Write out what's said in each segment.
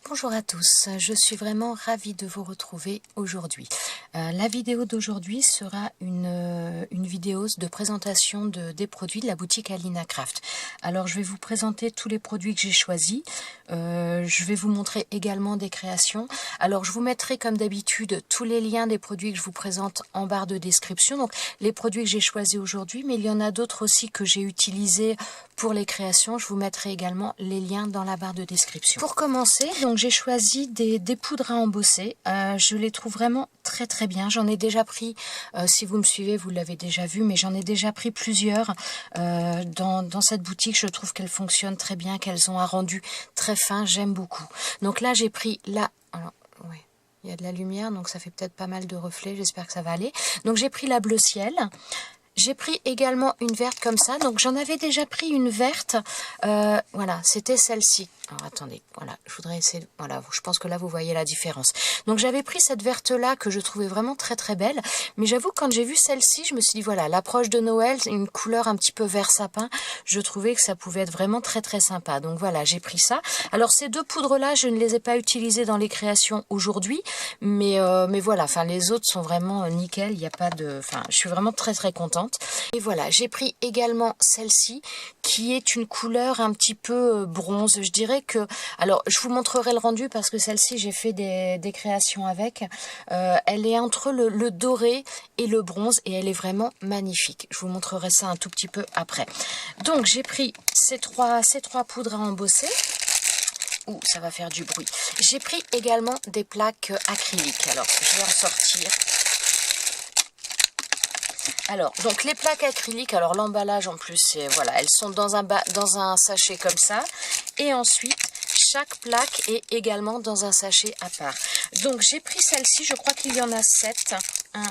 Bonjour à tous, je suis vraiment ravie de vous retrouver aujourd'hui. La vidéo d'aujourd'hui sera une vidéo de présentation des produits de la boutique Alina Craft. Alors je vais vous présenter tous les produits que j'ai choisis, je vais vous montrer également des créations. Alors je vous mettrai comme d'habitude tous les liens des produits que je vous présente en barre de description, donc les produits que j'ai choisis aujourd'hui, mais il y en a d'autres aussi que j'ai utilisés pour les créations, je vous mettrai également les liens dans la barre de description. Pour commencer, donc j'ai choisi des poudres à embosser, je les trouve vraiment très bien, j'en ai déjà pris, si vous me suivez vous l'avez déjà vu, mais j'en ai déjà pris plusieurs dans cette boutique. Je trouve qu'elles fonctionnent très bien, qu'elles ont un rendu très fin, j'aime beaucoup. Donc là j'ai pris la... Alors, ouais. Il y a de la lumière, donc ça fait peut-être pas mal de reflets, j'espère que ça va aller. Donc j'ai pris la bleu ciel. J'ai pris également une verte comme ça, donc j'en avais déjà pris une verte, voilà, c'était celle-ci. Alors attendez, voilà, je voudrais essayer, voilà, je pense que là vous voyez la différence. Donc j'avais pris cette verte-là que je trouvais vraiment très belle, mais j'avoue quand j'ai vu celle-ci, je me suis dit voilà, l'approche de Noël, une couleur un petit peu vert sapin, je trouvais que ça pouvait être vraiment très sympa. Donc voilà, j'ai pris ça. Alors ces deux poudres-là, je ne les ai pas utilisées dans les créations aujourd'hui, mais voilà, enfin les autres sont vraiment nickel, il n'y a pas de, enfin je suis vraiment très contente. Et voilà, j'ai pris également celle-ci qui est une couleur un petit peu bronze. Je dirais que, alors je vous montrerai le rendu parce que celle-ci j'ai fait des créations avec. Elle est entre le doré et le bronze et elle est vraiment magnifique. Je vous montrerai ça un tout petit peu après. Donc j'ai pris ces trois poudres à embosser. Ouh, ça va faire du bruit. J'ai pris également des plaques acryliques. Alors je vais en sortir. Alors, donc les plaques acryliques, alors l'emballage en plus, c'est voilà, elles sont dans un sachet comme ça. Et ensuite, chaque plaque est également dans un sachet à part. Donc j'ai pris celle-ci, je crois qu'il y en a 7. 1,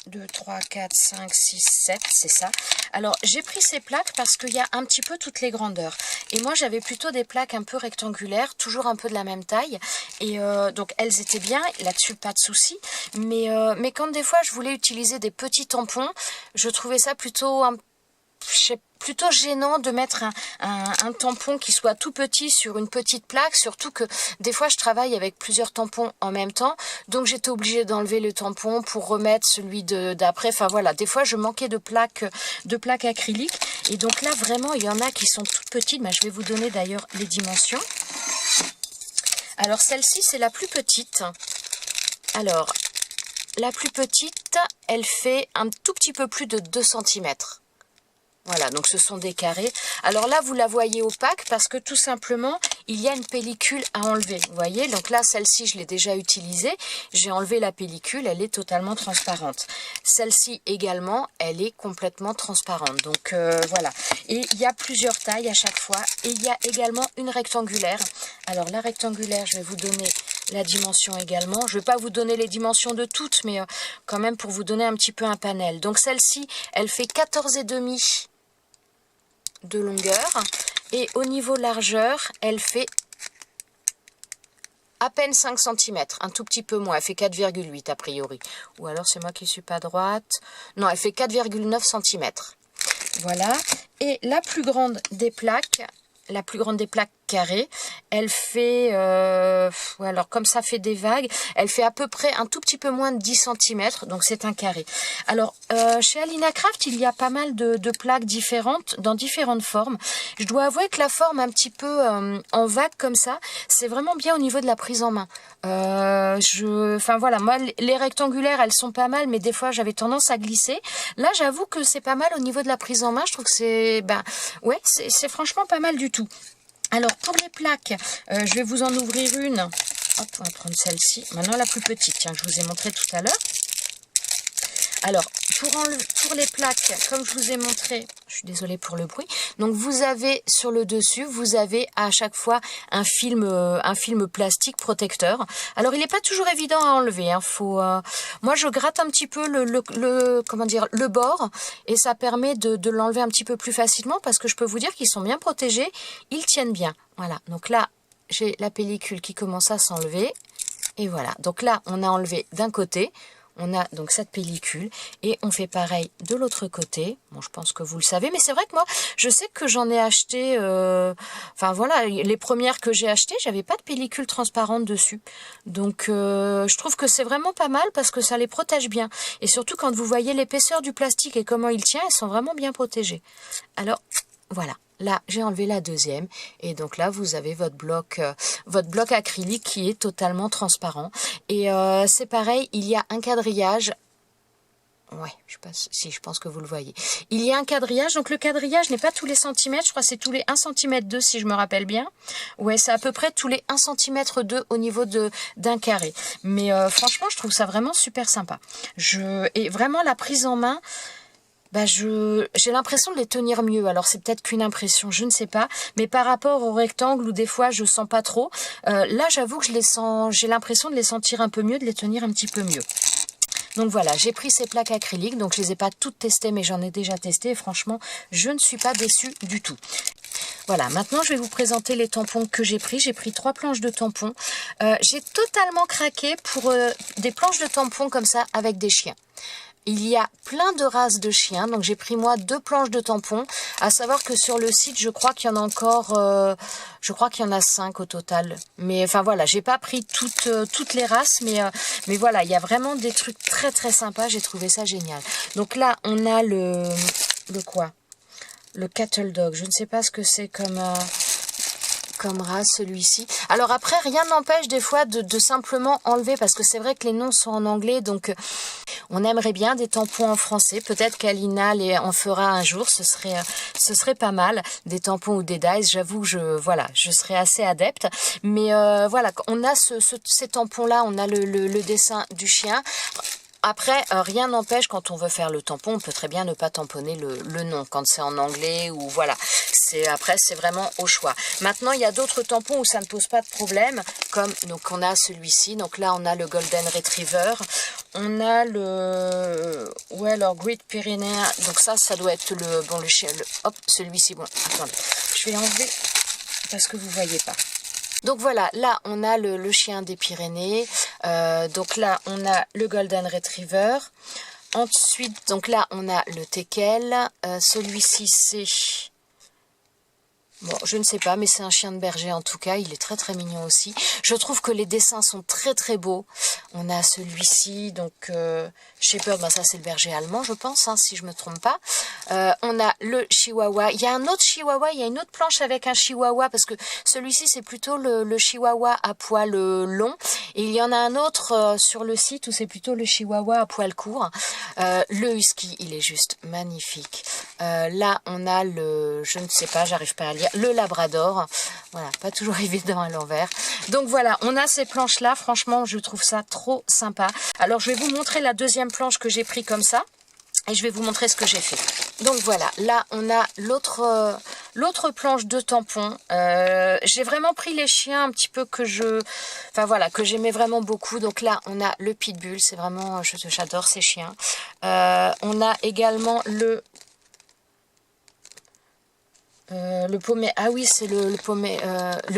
2, 3, 4, 5, 6, 7, c'est ça. Alors j'ai pris ces plaques parce qu'il y a un petit peu toutes les grandeurs. Et moi j'avais plutôt des plaques un peu rectangulaires, toujours un peu de la même taille. Et donc elles étaient bien, là-dessus pas de souci. Mais quand des fois je voulais utiliser des petits tampons, je trouvais ça plutôt plutôt gênant de mettre un tampon qui soit tout petit sur une petite plaque, surtout que des fois je travaille avec plusieurs tampons en même temps, donc j'étais obligée d'enlever le tampon pour remettre celui d'après. Enfin voilà, des fois je manquais de plaques acryliques, et donc là vraiment il y en a qui sont toutes petites. Je vais vous donner d'ailleurs les dimensions. Alors celle-ci c'est la plus petite. Alors la plus petite, elle fait un tout petit peu plus de 2 cm. Voilà, donc ce sont des carrés. Alors là, vous la voyez opaque parce que tout simplement, il y a une pellicule à enlever. Vous voyez, donc là, celle-ci, je l'ai déjà utilisée. J'ai enlevé la pellicule, elle est totalement transparente. Celle-ci également, elle est complètement transparente. Donc voilà. Et il y a plusieurs tailles à chaque fois. Et il y a également une rectangulaire. Alors la rectangulaire, je vais vous donner la dimension également. Je ne vais pas vous donner les dimensions de toutes, mais quand même pour vous donner un petit peu un panel. Donc celle-ci, elle fait 14,5 de longueur, et au niveau largeur elle fait à peine 5 cm, un tout petit peu moins, elle fait 4,8 a priori, ou alors c'est moi qui suis pas droite. Non, elle fait 4,9 cm. Voilà. Et la plus grande des plaques carrées, elle fait, alors comme ça fait des vagues, elle fait à peu près un tout petit peu moins de 10 cm, donc c'est un carré. Alors, chez Alina Craft, il y a pas mal de plaques différentes, dans différentes formes. Je dois avouer que la forme un petit peu en vague comme ça, c'est vraiment bien au niveau de la prise en main. Enfin voilà, moi les rectangulaires, elles sont pas mal, mais des fois j'avais tendance à glisser. Là, j'avoue que c'est pas mal au niveau de la prise en main, je trouve que c'est, ouais, c'est franchement pas mal du tout. Alors pour les plaques, je vais vous en ouvrir une. Hop, on va prendre celle-ci. Maintenant la plus petite, tiens, je vous ai montré tout à l'heure. Alors pour les plaques, comme je vous ai montré, je suis désolée pour le bruit. Donc vous avez sur le dessus, vous avez à chaque fois un film plastique protecteur. Alors il n'est pas toujours évident à enlever. Moi je gratte un petit peu le bord, et ça permet de l'enlever un petit peu plus facilement parce que je peux vous dire qu'ils sont bien protégés, ils tiennent bien. Voilà. Donc là j'ai la pellicule qui commence à s'enlever, et voilà. Donc là on a enlevé d'un côté. on a donc cette pellicule et on fait pareil de l'autre côté. Bon, je pense que vous le savez, mais c'est vrai que moi, je sais que j'en ai acheté, enfin voilà, les premières que j'ai achetées, j'avais pas de pellicule transparente dessus. Donc, je trouve que c'est vraiment pas mal parce que ça les protège bien. Et surtout, quand vous voyez l'épaisseur du plastique et comment il tient, elles sont vraiment bien protégées. Alors, voilà. Là, j'ai enlevé la deuxième et donc là, vous avez votre bloc acrylique qui est totalement transparent. Et c'est pareil, il y a un quadrillage. Ouais, je sais pas si je pense que vous le voyez. Il y a un quadrillage, donc le quadrillage n'est pas tous les centimètres, je crois que c'est tous les 1 cm 2 si je me rappelle bien. Ouais, c'est à peu près tous les 1 cm 2 au niveau d'un carré. Mais franchement, je trouve ça vraiment super sympa. Et vraiment la prise en main, bah j'ai l'impression de les tenir mieux. Alors c'est peut-être qu'une impression, je ne sais pas. Mais par rapport au rectangle où des fois je sens pas trop, là j'avoue que je les sens, j'ai l'impression de les sentir un peu mieux, de les tenir un petit peu mieux. Donc voilà, j'ai pris ces plaques acryliques, donc je les ai pas toutes testées, mais j'en ai déjà testé. Et franchement, je ne suis pas déçue du tout. Voilà, maintenant je vais vous présenter les tampons que j'ai pris. J'ai pris 3 planches de tampons. J'ai totalement craqué pour des planches de tampons comme ça avec des chiens. Il y a plein de races de chiens, donc j'ai pris moi 2 planches de tampons. À savoir que sur le site, je crois qu'il y en a encore, je crois qu'il y en a 5 au total. Mais enfin voilà, j'ai pas pris toutes les races, mais voilà, il y a vraiment des trucs très très sympas. J'ai trouvé ça génial. Donc là, on a le quoi? Le Cattle Dog. Je ne sais pas ce que c'est comme race celui-ci. Alors après, rien n'empêche des fois de simplement enlever, parce que c'est vrai que les noms sont en anglais, donc on aimerait bien des tampons en français. Peut-être qu'Alina en fera un jour, ce serait pas mal, des tampons ou des dies. J'avoue, je serais assez adepte. Mais voilà, on a ces tampons-là, on a le dessin du chien. Après, rien n'empêche, quand on veut faire le tampon, on peut très bien ne pas tamponner le nom, quand c'est en anglais ou voilà. Après, c'est vraiment au choix. Maintenant, il y a d'autres tampons où ça ne pose pas de problème, comme donc on a celui-ci. Donc là, on a le Golden Retriever. On a alors Great Pyrénéen. Donc ça doit être le chien. Hop, celui-ci. Bon, attendez, je vais enlever parce que vous voyez pas. Donc voilà, là on a le chien des Pyrénées, donc là on a le Golden Retriever, ensuite donc là on a le Teckel, celui-ci c'est, bon je ne sais pas mais c'est un chien de berger en tout cas, il est très très mignon aussi. Je trouve que les dessins sont très très beaux. On a celui-ci, donc Shepherd, ça c'est le berger allemand je pense, hein, si je me trompe pas. On a le Chihuahua, il y a un autre Chihuahua, il y a une autre planche avec un Chihuahua, parce que celui-ci c'est plutôt le Chihuahua à poil long, et il y en a un autre sur le site où c'est plutôt le Chihuahua à poil court. Le Husky, il est juste magnifique. Là on a je ne sais pas, j'arrive pas à lire, le Labrador, voilà, pas toujours évident à l'envers. Donc voilà, on a ces planches là, franchement je trouve ça trop sympa. Alors je vais vous montrer la deuxième planche que j'ai pris comme ça et je vais vous montrer ce que j'ai fait. Donc voilà, là on a l'autre planche de tampons. J'ai vraiment pris les chiens un petit peu que j'aimais vraiment beaucoup. Donc là on a le Pitbull, c'est vraiment, j'adore ces chiens. On a également le Pomé, ah oui, c'est le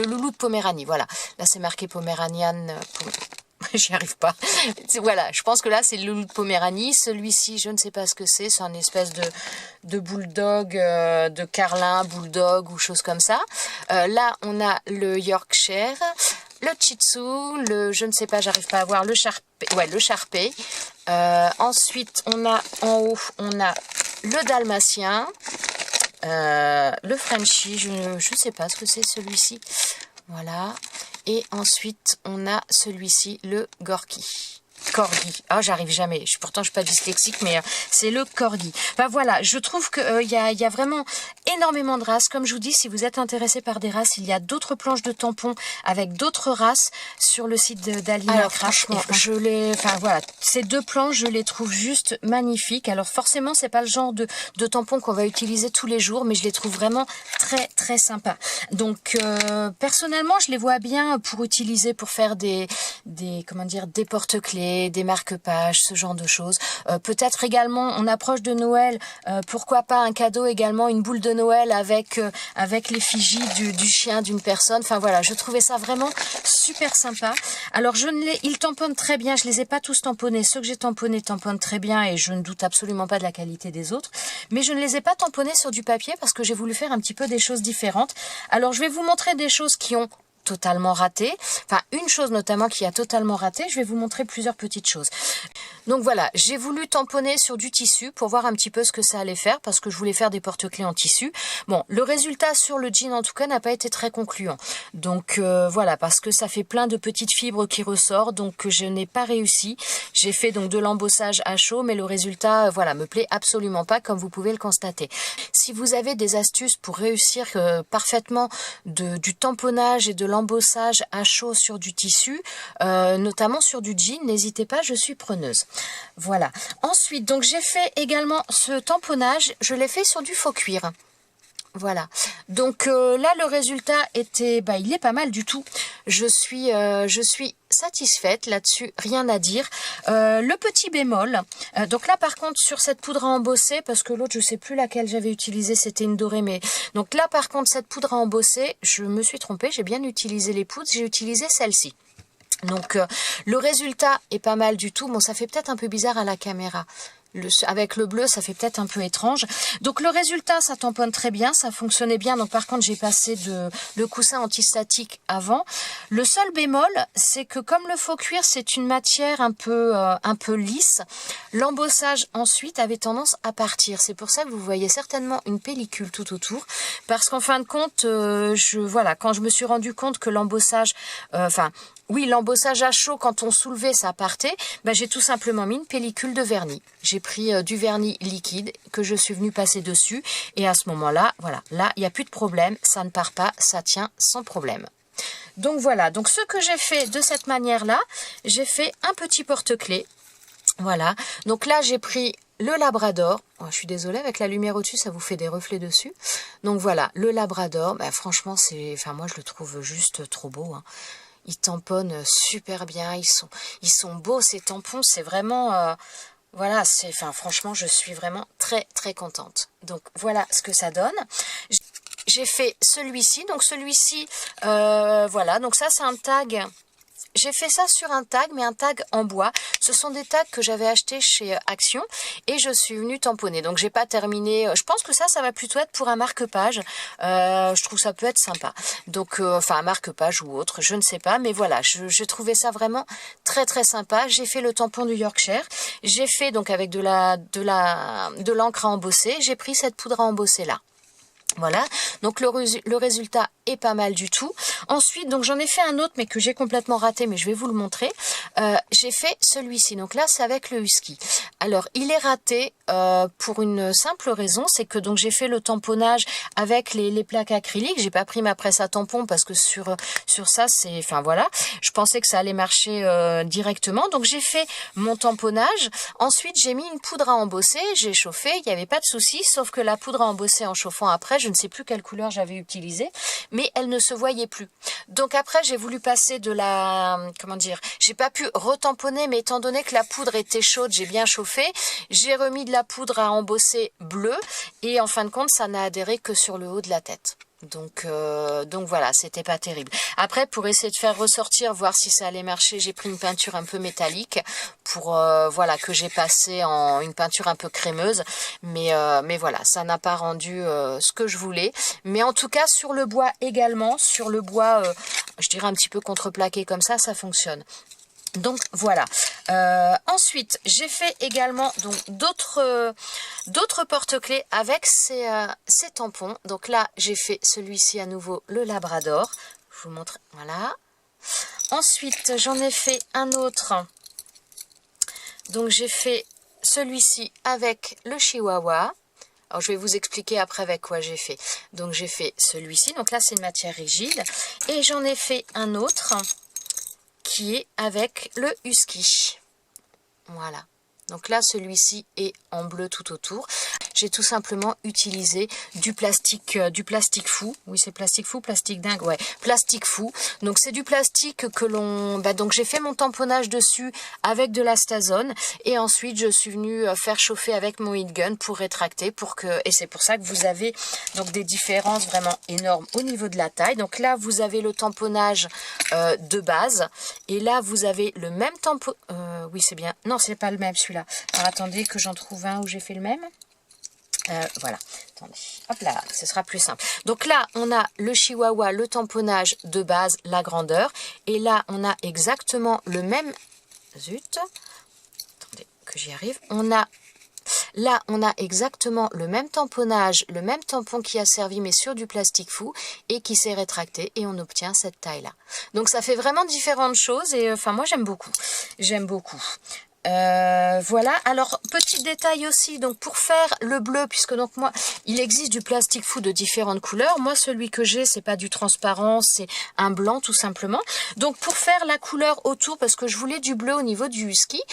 loulou de Poméranie, voilà. Là, c'est marqué Poméranian. J'y arrive pas. Voilà, je pense que là, c'est le loulou de Poméranie. Celui-ci, je ne sais pas ce que c'est. C'est un espèce de bulldog, de carlin, bulldog ou chose comme ça. Là, on a le Yorkshire, le Shih Tzu, je ne sais pas, j'arrive pas à voir, le Sharpei. Ensuite, on a en haut, on a le Dalmatien. Le Frenchie, je ne sais pas ce que c'est celui-ci. Voilà. Et ensuite, on a celui-ci, le Corgi. Ah, j'arrive jamais. Pourtant, je suis pas dyslexique, mais c'est le Corgi. Enfin, voilà, je trouve qu'il y a vraiment énormément de races. Comme je vous dis, si vous êtes intéressé par des races, il y a d'autres planches de tampons avec d'autres races sur le site d'Alina Craft. Franchement, ces 2 planches, je les trouve juste magnifiques. Alors, forcément, c'est pas le genre de tampons qu'on va utiliser tous les jours, mais je les trouve vraiment très, très sympas. Donc, personnellement, je les vois bien pour utiliser, pour faire des porte-clés, des marque-pages, ce genre de choses. Peut-être également, on approche de Noël, pourquoi pas un cadeau également, une boule de de Noël avec l'effigie du chien d'une personne. Enfin voilà, je trouvais ça vraiment super sympa. Alors ils tamponnent très bien, je les ai pas tous tamponnés. Ceux que j'ai tamponnés tamponnent très bien et je ne doute absolument pas de la qualité des autres. Mais je ne les ai pas tamponnés sur du papier parce que j'ai voulu faire un petit peu des choses différentes. Alors je vais vous montrer des choses qui ont totalement raté, enfin une chose notamment qui a totalement raté, je vais vous montrer plusieurs petites choses. Donc voilà, j'ai voulu tamponner sur du tissu pour voir un petit peu ce que ça allait faire parce que je voulais faire des porte-clés en tissu. Bon, le résultat sur le jean en tout cas n'a pas été très concluant. Donc voilà, parce que ça fait plein de petites fibres qui ressortent, donc je n'ai pas réussi. J'ai fait donc de l'embossage à chaud, mais le résultat, voilà, me plaît absolument pas comme vous pouvez le constater. Si vous avez des astuces pour réussir parfaitement du tamponnage et de l'embossage à chaud sur du tissu, notamment sur du jean, n'hésitez pas, je suis preneuse. Voilà. Ensuite, donc j'ai fait également ce tamponnage, je l'ai fait sur du faux cuir. Voilà, donc là le résultat était, il est pas mal du tout. Je suis satisfaite là-dessus, rien à dire. Le petit bémol, donc là par contre sur cette poudre à embosser, parce que l'autre je sais plus laquelle j'avais utilisé, c'était une dorée, mais donc là par contre cette poudre à embosser, je me suis trompée, j'ai bien utilisé les poudres, j'ai utilisé celle-ci. Donc le résultat est pas mal du tout. Bon, ça fait peut-être un peu bizarre à la caméra. Avec le bleu, ça fait peut-être un peu étrange. Donc le résultat, ça tamponne très bien, ça fonctionnait bien. Donc par contre, j'ai passé le coussin antistatique avant. Le seul bémol, c'est que comme le faux cuir, c'est une matière un peu lisse, l'embossage ensuite avait tendance à partir. C'est pour ça que vous voyez certainement une pellicule tout autour. Parce qu'en fin de compte, voilà, quand je me suis rendu compte que l'embossage, oui, l'embossage à chaud, quand on soulevait, ça partait, j'ai tout simplement mis une pellicule de vernis. J'ai pris du vernis liquide que je suis venue passer dessus. Et à ce moment-là, voilà, là, il n'y a plus de problème, ça ne part pas, ça tient sans problème. Donc voilà, donc ce que j'ai fait de cette manière-là, j'ai fait un petit porte-clés. Voilà, donc là, j'ai pris le labrador. Oh, je suis désolée, avec la lumière au-dessus, ça vous fait des reflets dessus. Donc voilà, le labrador, franchement, moi, je le trouve juste trop beau, hein. Ils tamponnent super bien, ils sont beaux ces tampons, c'est vraiment, voilà, franchement, je suis vraiment très très contente. Donc voilà ce que ça donne. J'ai fait celui-ci, donc celui-ci, voilà, donc ça c'est un tag. J'ai fait ça sur un tag, mais un tag en bois. Ce sont des tags que j'avais achetés chez Action et je suis venue tamponner. Donc j'ai pas terminé. Je pense que ça va plutôt être pour un marque-page. Je trouve ça peut être sympa. Donc un marque-page ou autre, je ne sais pas, mais voilà, je trouvais ça vraiment très très sympa. J'ai fait le tampon du Yorkshire. J'ai fait donc avec de l'encre à embosser. J'ai pris cette poudre à embosser là. Voilà, donc le résultat est pas mal du tout. Ensuite, donc j'en ai fait un autre mais que j'ai complètement raté, mais je vais vous le montrer. J'ai fait celui-ci, donc là c'est avec le husky. Alors il est raté pour une simple raison, c'est que donc j'ai fait le tamponnage avec les plaques acryliques. J'ai pas pris ma presse à tampon parce que sur ça c'est, voilà, je pensais que ça allait marcher directement. Donc j'ai fait mon tamponnage. Ensuite j'ai mis une poudre à embosser, j'ai chauffé, il n'y avait pas de souci, sauf que la poudre à embosser en chauffant après, je ne sais plus quelle couleur j'avais utilisée, mais elle ne se voyait plus. Donc après, j'ai voulu passer j'ai pas pu retamponner, mais étant donné que la poudre était chaude, j'ai bien chauffé, j'ai remis de la poudre à embosser bleue, et en fin de compte, ça n'a adhéré que sur le haut de la tête. Donc voilà, c'était pas terrible. Après, pour essayer de faire ressortir, voir si ça allait marcher, j'ai pris une peinture un peu métallique pour que j'ai passé en une peinture un peu crémeuse. Mais voilà, ça n'a pas rendu ce que je voulais. Mais en tout cas, sur le bois également, sur le bois, je dirais un petit peu contreplaqué comme ça fonctionne. Donc voilà. Ensuite, j'ai fait également donc d'autres porte-clés avec ces tampons. Donc là, j'ai fait celui-ci à nouveau, le Labrador. Je vous montre. Voilà. Ensuite, j'en ai fait un autre. Donc j'ai fait celui-ci avec le Chihuahua. Alors je vais vous expliquer après avec quoi j'ai fait. Donc j'ai fait celui-ci. Donc là, c'est une matière rigide. Et j'en ai fait un autre qui est avec le husky. Voilà. Donc là, celui-ci est en bleu tout autour. j'ai tout simplement utilisé du plastique fou. Oui, c'est plastique fou, plastique dingue, ouais, plastique fou. Donc c'est du plastique que l'on... donc j'ai fait mon tamponnage dessus avec de l'astazone et ensuite je suis venue faire chauffer avec mon heat gun pour rétracter, et c'est pour ça que vous avez donc des différences vraiment énormes au niveau de la taille. Donc là vous avez le tamponnage de base et là vous avez le même tampon... oui c'est bien, non c'est pas le même celui-là. Alors attendez que j'en trouve un où j'ai fait le même. Voilà, attendez, hop là, ce sera plus simple. Donc là, on a le Chihuahua, le tamponnage de base, la grandeur. Et là, on a exactement le même... Zut, attendez que j'y arrive. Là, on a exactement le même tamponnage, le même tampon qui a servi, mais sur du plastique fou, et qui s'est rétracté, et on obtient cette taille-là. Donc ça fait vraiment différentes choses, et enfin moi j'aime beaucoup. J'aime beaucoup. Voilà, alors petit détail aussi, donc pour faire le bleu, puisque donc moi il existe du plastique fou de différentes couleurs, moi celui que j'ai c'est pas du transparent, c'est un blanc tout simplement. Donc pour faire la couleur autour, parce que je voulais du bleu au niveau du husky,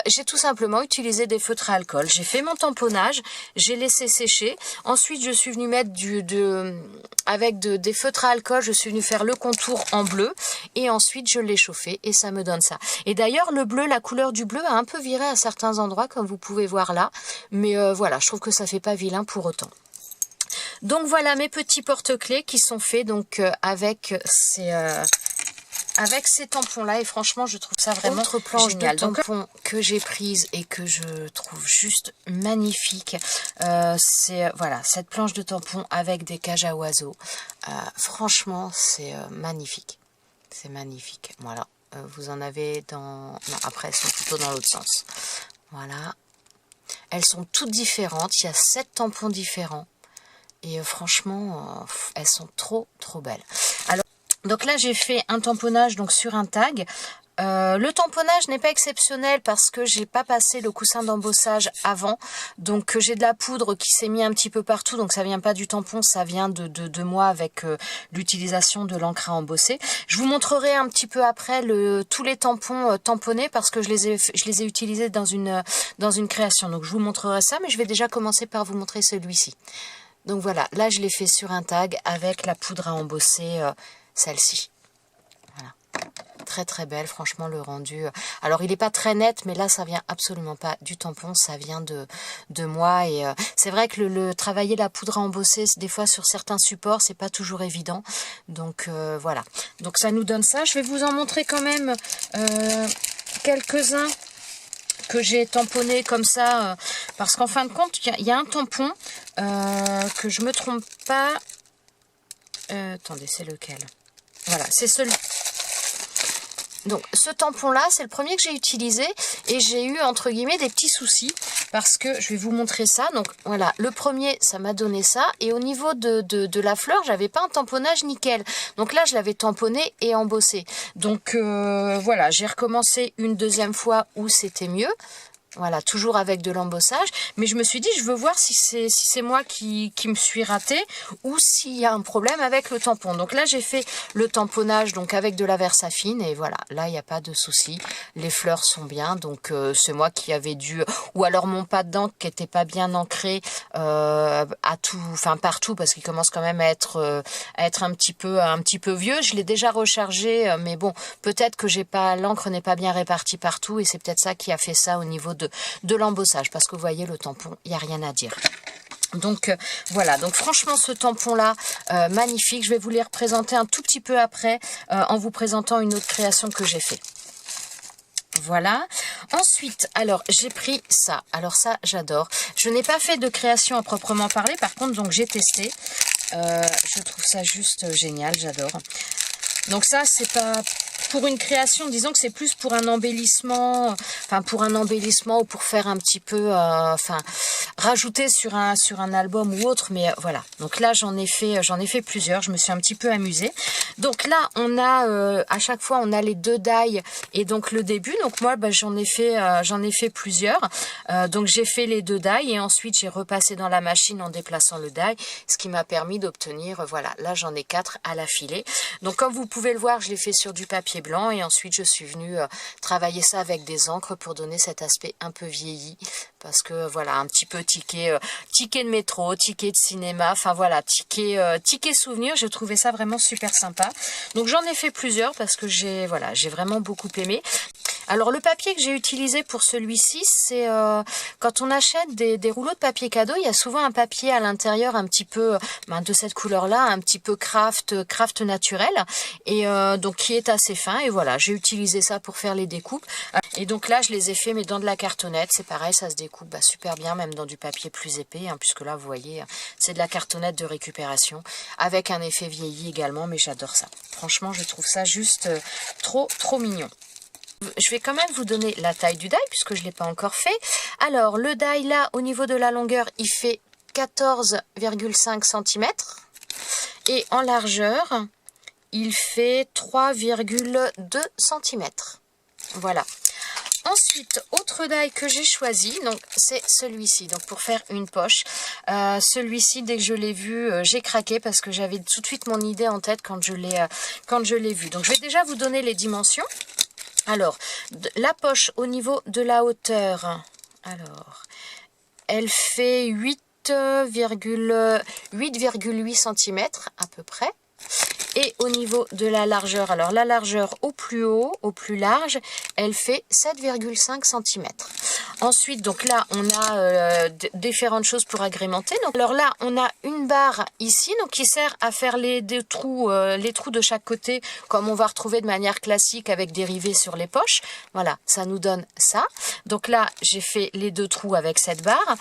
j'ai tout simplement utilisé des feutres à alcool. J'ai fait mon tamponnage, j'ai laissé sécher, ensuite je suis venue mettre avec des feutres à alcool, je suis venue faire le contour en bleu et ensuite je l'ai chauffé et ça me donne ça. Et d'ailleurs le bleu, la couleur du bleu a un peu viré à certains endroits comme vous pouvez voir là, mais voilà, je trouve que ça fait pas vilain pour autant. Donc voilà mes petits porte-clés qui sont faits donc avec ces tampons là, et franchement je trouve ça vraiment autre planche génial. De tampons que j'ai prise et que je trouve juste magnifique, c'est voilà, cette planche de tampons avec des cages à oiseaux. Franchement c'est magnifique, c'est magnifique. Voilà, vous en avez dans... non, après elles sont plutôt dans l'autre sens. Voilà, elles sont toutes différentes, il y a 7 tampons différents et franchement elles sont trop belles. Alors donc là j'ai fait un tamponnage donc sur un tag. Le tamponnage n'est pas exceptionnel parce que j'ai pas passé le coussin d'embossage avant, donc j'ai de la poudre qui s'est mis un petit peu partout, donc ça vient pas du tampon, ça vient de moi avec l'utilisation de l'encre à embosser. Je vous montrerai un petit peu après tous les tampons tamponnés parce que je les ai utilisés dans une création, donc je vous montrerai ça, mais je vais déjà commencer par vous montrer celui-ci. Donc voilà, là je l'ai fait sur un tag avec la poudre à embosser, celle-ci. Voilà. Très belle, franchement le rendu. Alors il n'est pas très net, mais là ça vient absolument pas du tampon, ça vient de moi. Et c'est vrai que le travailler la poudre à embosser, des fois sur certains supports, c'est pas toujours évident. Donc voilà. Donc ça nous donne ça. Je vais vous en montrer quand même quelques-uns que j'ai tamponné comme ça, parce qu'en fin de compte, il y a un tampon que je me trompe pas. Attendez, c'est lequel? Voilà, c'est celui. Donc ce tampon là c'est le premier que j'ai utilisé et j'ai eu entre guillemets des petits soucis parce que je vais vous montrer ça. Donc voilà, le premier ça m'a donné ça et au niveau de la fleur j'avais pas un tamponnage nickel, donc là je l'avais tamponné et embossé. Donc voilà, j'ai recommencé une deuxième fois où c'était mieux. Voilà, toujours avec de l'embossage. Mais je me suis dit, je veux voir si c'est moi qui me suis ratée ou s'il y a un problème avec le tampon. Donc là, j'ai fait le tamponnage donc avec de la Versafine. Et voilà, là, il n'y a pas de souci. Les fleurs sont bien. Donc, c'est moi qui avais dû... Ou alors mon pas d'encre qui n'était pas bien ancré partout. Parce qu'il commence quand même à être un petit peu vieux. Je l'ai déjà rechargé. Mais bon, peut-être que l'encre n'est pas bien répartie partout. Et c'est peut-être ça qui a fait ça au niveau de l'embossage, parce que vous voyez le tampon, il n'y a rien à dire. Donc voilà, donc franchement ce tampon là magnifique. Je vais vous les représenter un tout petit peu après en vous présentant une autre création que j'ai fait. Voilà. Ensuite, alors j'ai pris ça. Alors ça j'adore. Je n'ai pas fait de création à proprement parler, par contre donc j'ai testé. Je trouve ça juste génial, j'adore. Donc ça c'est pas pour une création, disons que c'est plus pour un embellissement, ou pour faire un petit peu, rajouter sur un album ou autre, mais voilà. Donc là j'en ai fait plusieurs, je me suis un petit peu amusée. Donc là on a à chaque fois on a les 2 die et donc le début. Donc moi j'en ai fait plusieurs. Donc j'ai fait les 2 die et ensuite j'ai repassé dans la machine en déplaçant le die, ce qui m'a permis d'obtenir, voilà, là j'en ai 4 à l'affiler. Donc comme vous pouvez le voir, je l'ai fait sur du papier papier blanc et ensuite je suis venue travailler ça avec des encres pour donner cet aspect un peu vieilli. Parce que voilà, un petit peu ticket de métro, ticket de cinéma, enfin voilà, ticket souvenir, je trouvais ça vraiment super sympa. Donc j'en ai fait plusieurs parce que j'ai vraiment beaucoup aimé. Alors le papier que j'ai utilisé pour celui-ci, c'est quand on achète des rouleaux de papier cadeau, il y a souvent un papier à l'intérieur un petit peu de cette couleur-là, un petit peu craft naturel, et donc qui est assez fin. Et voilà, j'ai utilisé ça pour faire les découpes. Et donc là, je les ai fait mais dans de la cartonnette, c'est pareil, ça se découpe super bien, même dans du papier plus épais, hein, puisque là, vous voyez, c'est de la cartonnette de récupération, avec un effet vieilli également, mais j'adore ça. Franchement, je trouve ça juste trop mignon. Je vais quand même vous donner la taille du die puisque je ne l'ai pas encore fait. Alors le die là au niveau de la longueur il fait 14,5 cm et en largeur il fait 3,2 cm. Voilà. Ensuite, autre die que j'ai choisi, donc c'est celui-ci, donc pour faire une poche. Celui-ci, dès que je l'ai vu, j'ai craqué parce que j'avais tout de suite mon idée en tête quand je l'ai vu. Donc je vais déjà vous donner les dimensions. Alors, la poche au niveau de la hauteur, alors, elle fait 8,8 cm à peu près. Et au niveau de la largeur, alors la largeur au plus haut, au plus large, elle fait 7,5 cm. Ensuite, donc là, on a différentes choses pour agrémenter. Donc, alors là, on a une barre ici, donc qui sert à faire les trous de chaque côté, comme on va retrouver de manière classique avec des rivets sur les poches. Voilà, ça nous donne ça. Donc là, j'ai fait les 2 trous avec cette barre.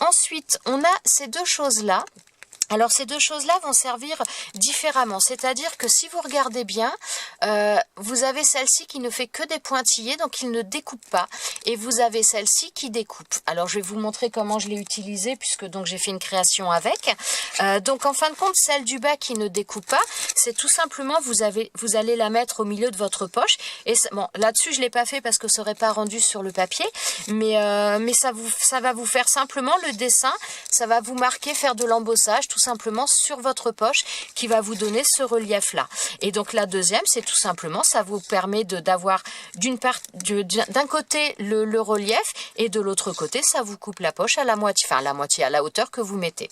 Ensuite, on a ces 2 choses-là. Alors ces 2 choses-là vont servir différemment, c'est-à-dire que si vous regardez bien, vous avez celle-ci qui ne fait que des pointillés, donc il ne découpe pas, et vous avez celle-ci qui découpe. Alors je vais vous montrer comment je l'ai utilisée, puisque donc j'ai fait une création avec. Donc en fin de compte, celle du bas qui ne découpe pas, c'est tout simplement, vous allez la mettre au milieu de votre poche, et bon, là-dessus je l'ai pas fait parce que ça n'aurait pas rendu sur le papier, mais ça va vous faire simplement le dessin, ça va vous marquer, faire de l'embossage, tout simplement sur votre poche qui va vous donner ce relief là. Et donc la deuxième, c'est tout simplement, ça vous permet d'avoir d'un côté le relief et de l'autre côté ça vous coupe la poche à la moitié, enfin la moitié à la hauteur que vous mettez.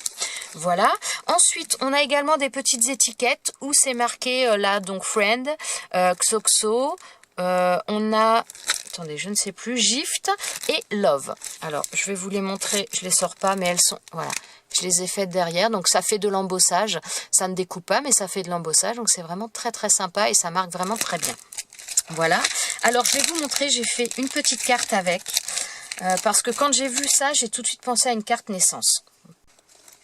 Voilà. Ensuite on a également des petites étiquettes où c'est marqué là donc friend, xoxo, on a, attendez, je ne sais plus, gift et love. Alors je vais vous les montrer, je les sors pas mais elles sont, voilà, je les ai faites derrière, donc ça fait de l'embossage, ça ne découpe pas mais ça fait de l'embossage, donc c'est vraiment très sympa et ça marque vraiment très bien. Voilà, alors je vais vous montrer, j'ai fait une petite carte avec, parce que quand j'ai vu ça, j'ai tout de suite pensé à une carte naissance.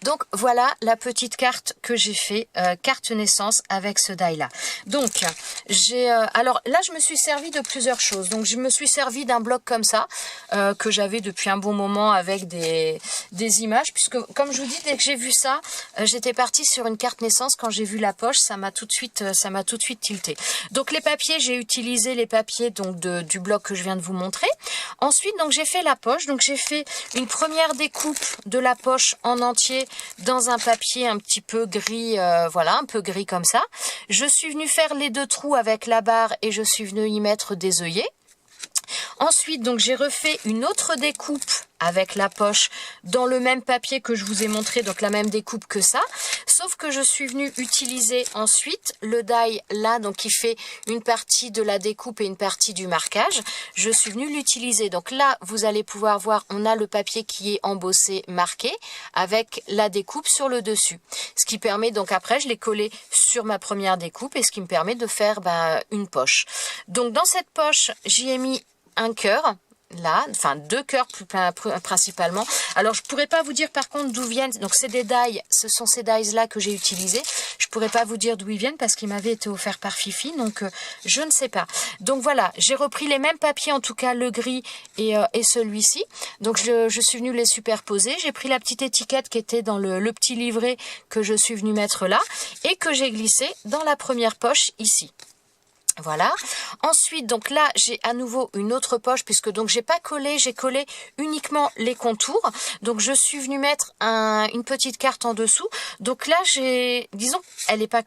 Donc voilà la petite carte que j'ai fait, carte naissance avec ce die là. Donc alors là je me suis servi de plusieurs choses. Donc je me suis servi d'un bloc comme ça que j'avais depuis un bon moment avec des images, puisque comme je vous dis, dès que j'ai vu ça, j'étais partie sur une carte naissance. Quand j'ai vu la poche, ça m'a tout de suite tilté. Donc les papiers, j'ai utilisé les papiers donc du bloc que je viens de vous montrer. Ensuite donc j'ai fait la poche. Donc j'ai fait une première découpe de la poche en entier dans un papier un petit peu gris, voilà, un peu gris comme ça. Je suis venue faire les 2 trous avec la barre et je suis venue y mettre des œillets. Ensuite, donc j'ai refait une autre découpe avec la poche dans le même papier que je vous ai montré, donc la même découpe que ça, sauf que je suis venue utiliser ensuite le die là, donc qui fait une partie de la découpe et une partie du marquage. Je suis venue l'utiliser, donc là vous allez pouvoir voir, on a le papier qui est embossé, marqué, avec la découpe sur le dessus, ce qui permet donc après je l'ai collé sur ma première découpe et ce qui me permet de faire une poche. Donc dans cette poche j'y ai mis un cœur, là, enfin 2 cœurs principalement. Alors je pourrais pas vous dire par contre d'où viennent, donc c'est des die, ce sont ces dies là que j'ai utilisés. Je pourrais pas vous dire d'où ils viennent parce qu'ils m'avaient été offerts par Fifi, donc je ne sais pas. Donc voilà, j'ai repris les mêmes papiers, en tout cas le gris et celui-ci. Donc je suis venue les superposer. J'ai pris la petite étiquette qui était dans le petit livret que je suis venue mettre là et que j'ai glissé dans la première poche ici. Voilà. Ensuite, donc là, j'ai à nouveau une autre poche puisque donc j'ai pas collé, j'ai collé uniquement les contours. Donc je suis venue mettre une petite carte en dessous. Donc là, disons, elle est pas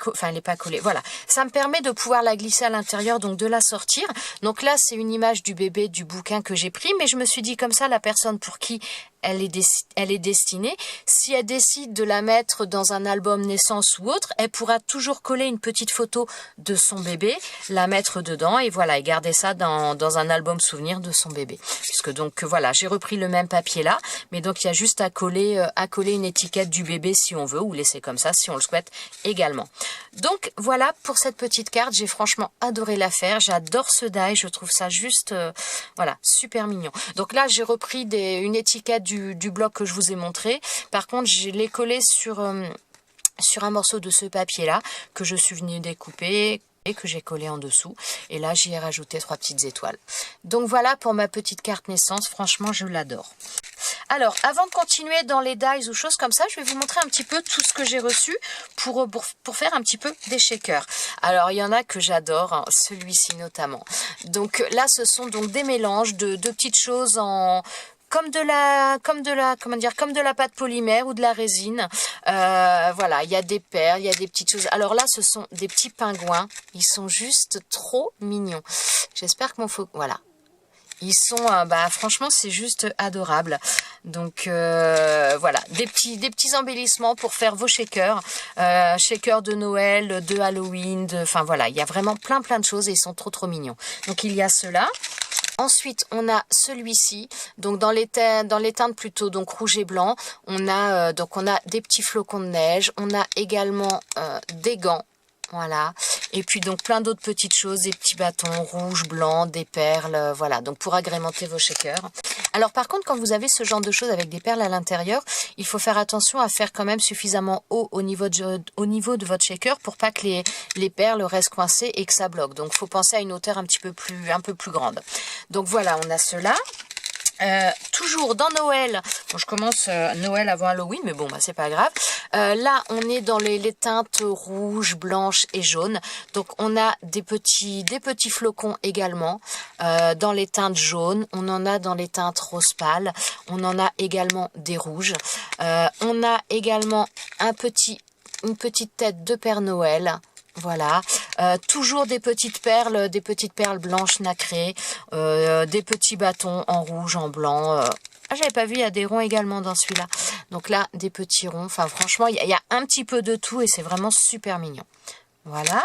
collée. Voilà. Ça me permet de pouvoir la glisser à l'intérieur, donc de la sortir. Donc là, c'est une image du bébé du bouquin que j'ai pris, mais je me suis dit comme ça, la personne pour qui elle est destinée, si elle décide de la mettre dans un album naissance ou autre, elle pourra toujours coller une petite photo de son bébé, la mettre dedans et voilà, et garder ça dans un album souvenir de son bébé. Puisque donc voilà, j'ai repris le même papier là, mais donc il y a juste à coller une étiquette du bébé si on veut, ou laisser comme ça si on le souhaite également. Donc voilà pour cette petite carte, j'ai franchement adoré la faire, j'adore ce die, je trouve ça juste voilà, super mignon. Donc là j'ai repris une étiquette du bloc que je vous ai montré. Par contre, je l'ai collé sur un morceau de ce papier-là que je suis venue découper et que j'ai collé en dessous. Et là, j'y ai rajouté 3 petites étoiles. Donc voilà pour ma petite carte naissance. Franchement, je l'adore. Alors, avant de continuer dans les dies ou choses comme ça, je vais vous montrer un petit peu tout ce que j'ai reçu pour faire un petit peu des shakers. Alors, il y en a que j'adore, hein, celui-ci notamment. Donc là, ce sont donc des mélanges de petites choses comme de la pâte polymère ou de la résine. Voilà, il y a des perles, il y a des petites choses. Alors là, ce sont des petits pingouins. Ils sont juste trop mignons. J'espère que voilà. Ils sont, franchement, c'est juste adorable. Donc voilà, des petits embellissements pour faire vos shakers, shakers de Noël, de Halloween, enfin voilà, il y a vraiment plein de choses et ils sont trop mignons. Donc il y a ceux-là. Ensuite, on a celui-ci, donc dans les teintes plutôt donc rouge et blanc. On a des petits flocons de neige. On a également des gants, voilà. Et puis donc plein d'autres petites choses, des petits bâtons rouges, blancs, des perles, voilà. Donc pour agrémenter vos shakers. Alors par contre, quand vous avez ce genre de choses avec des perles à l'intérieur, il faut faire attention à faire quand même suffisamment haut au niveau de votre shaker pour pas que les perles restent coincées et que ça bloque. Donc faut penser à une hauteur un peu plus grande. Donc voilà, on a cela. Toujours dans Noël, bon, je commence Noël avant Halloween, mais bon, c'est pas grave. Là, on est dans les teintes rouges, blanches et jaunes. Donc, on a des petits flocons également dans les teintes jaunes. On en a dans les teintes rose pâle. On en a également des rouges. On a également une petite tête de Père Noël. Voilà, toujours des petites perles blanches nacrées, des petits bâtons en rouge, en blanc. J'avais pas vu, il y a des ronds également dans celui-là. Donc là, des petits ronds. Enfin, franchement, il y a un petit peu de tout et c'est vraiment super mignon. Voilà.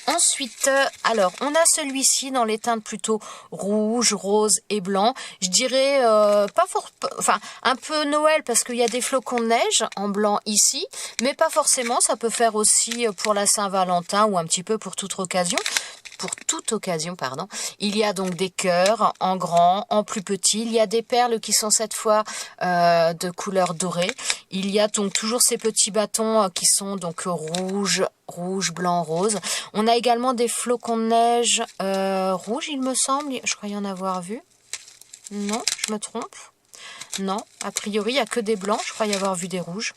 Ensuite, alors, on a celui-ci dans les teintes plutôt rouge, rose et blanc. Je dirais un peu Noël parce qu'il y a des flocons de neige en blanc ici, mais pas forcément. Ça peut faire aussi pour la Saint-Valentin ou un petit peu pour toute occasion. Pardon. Il y a donc des cœurs en grand, en plus petit. Il y a des perles qui sont cette fois de couleur dorée. Il y a donc toujours ces petits bâtons qui sont donc rouge, blanc, rose. On a également des flocons de neige rouges, il me semble. Je crois y en avoir vu. Non, je me trompe. Non, a priori, il n'y a que des blancs. Je crois y avoir vu des rouges.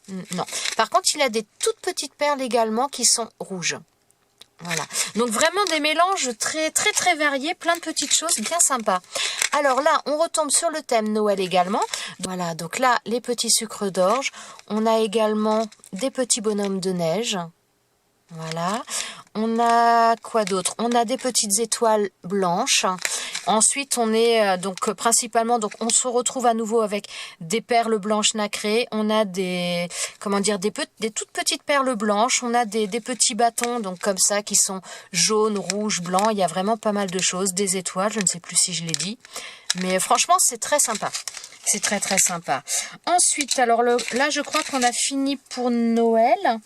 Non. Par contre, il y a des toutes petites perles également qui sont rouges. Voilà, donc vraiment des mélanges très variés, plein de petites choses bien sympas. Alors là, on retombe sur le thème Noël également. Voilà, donc là, les petits sucres d'orge. On a également des petits bonhommes de neige. Voilà. On a quoi d'autre? On a des petites étoiles blanches. Ensuite, on est principalement, on se retrouve à nouveau avec des perles blanches nacrées. On a des toutes petites perles blanches. On a des petits bâtons, donc comme ça, qui sont jaunes, rouges, blancs. Il y a vraiment pas mal de choses. Des étoiles, je ne sais plus si je l'ai dit. Mais franchement, c'est très sympa. C'est très sympa. Ensuite, alors là, je crois qu'on a fini pour Noël.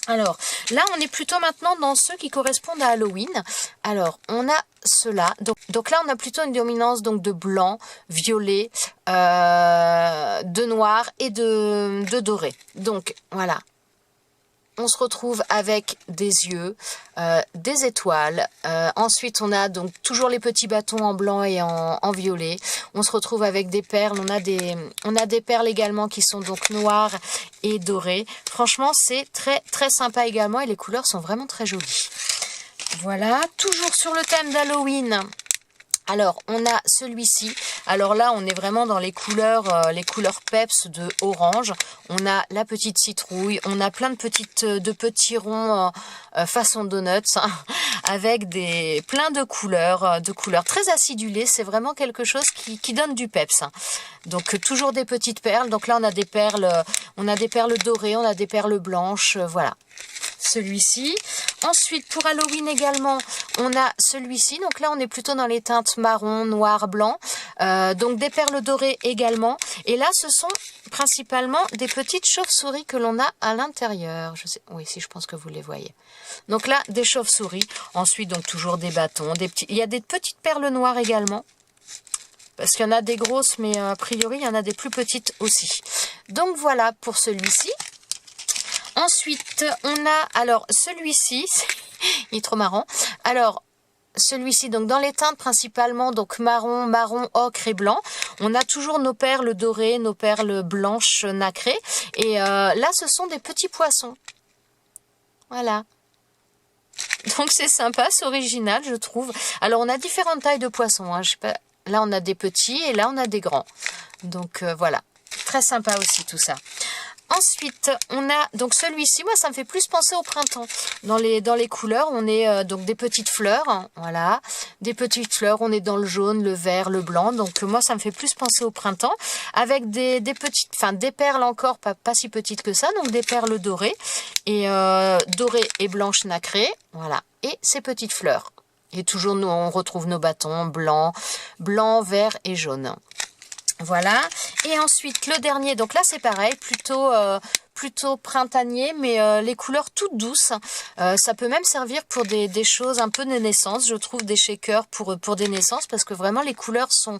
Alors, là, on est plutôt maintenant dans ceux qui correspondent à Halloween. Alors, on a ceux-là. Donc là, on a plutôt une dominance donc de blanc, violet, de noir et de doré. Donc, voilà. On se retrouve avec des yeux, des étoiles. Ensuite, on a donc toujours les petits bâtons en blanc et en violet. On se retrouve avec des perles. On a des perles également qui sont donc noires et dorées. Franchement, c'est très sympa également et les couleurs sont vraiment très jolies. Voilà, toujours sur le thème d'Halloween. Alors, on a celui-ci. Alors là, on est vraiment dans les couleurs peps de orange. On a la petite citrouille. On a plein de petits ronds façon donuts, hein, avec plein de couleurs très acidulées. C'est vraiment quelque chose qui donne du peps. Hein. Donc, toujours des petites perles. Donc là, on a des perles dorées, on a des perles blanches. Voilà. Celui-ci. Ensuite, pour Halloween également, on a celui-ci. Donc là, on est plutôt dans les teintes marron, noir, blanc. Donc des perles dorées également. Et là, ce sont principalement des petites chauves-souris que l'on a à l'intérieur. Oui, si, je pense que vous les voyez. Donc là, des chauves-souris. Ensuite, donc toujours des bâtons. Il y a des petites perles noires également. Parce qu'il y en a des grosses, mais a priori, il y en a des plus petites aussi. Donc voilà pour celui-ci. Ensuite, on a, alors, celui-ci, il est trop marrant. Alors, celui-ci, donc dans les teintes principalement, donc marron, ocre et blanc. On a toujours nos perles dorées, nos perles blanches nacrées. Et là, ce sont des petits poissons. Voilà. Donc, c'est sympa, c'est original, je trouve. Alors, on a différentes tailles de poissons. Hein, je sais pas, là, on a des petits et là, on a des grands. Donc, voilà. Très sympa aussi, tout ça. Ensuite, on a donc celui-ci, moi ça me fait plus penser au printemps. Dans les couleurs, on est donc des petites fleurs, hein, voilà, des petites fleurs, on est dans le jaune, le vert, le blanc. Donc moi ça me fait plus penser au printemps avec des petites, enfin des perles encore pas si petites que ça, donc des perles dorées et blanches nacrées, voilà, et ces petites fleurs. Et toujours nous on retrouve nos bâtons blanc, vert et jaune. Voilà, et ensuite le dernier, donc là c'est pareil, plutôt printanier, mais les couleurs toutes douces. Ça peut même servir pour des choses un peu de naissance, je trouve, des shakers pour des naissances, parce que vraiment les couleurs sont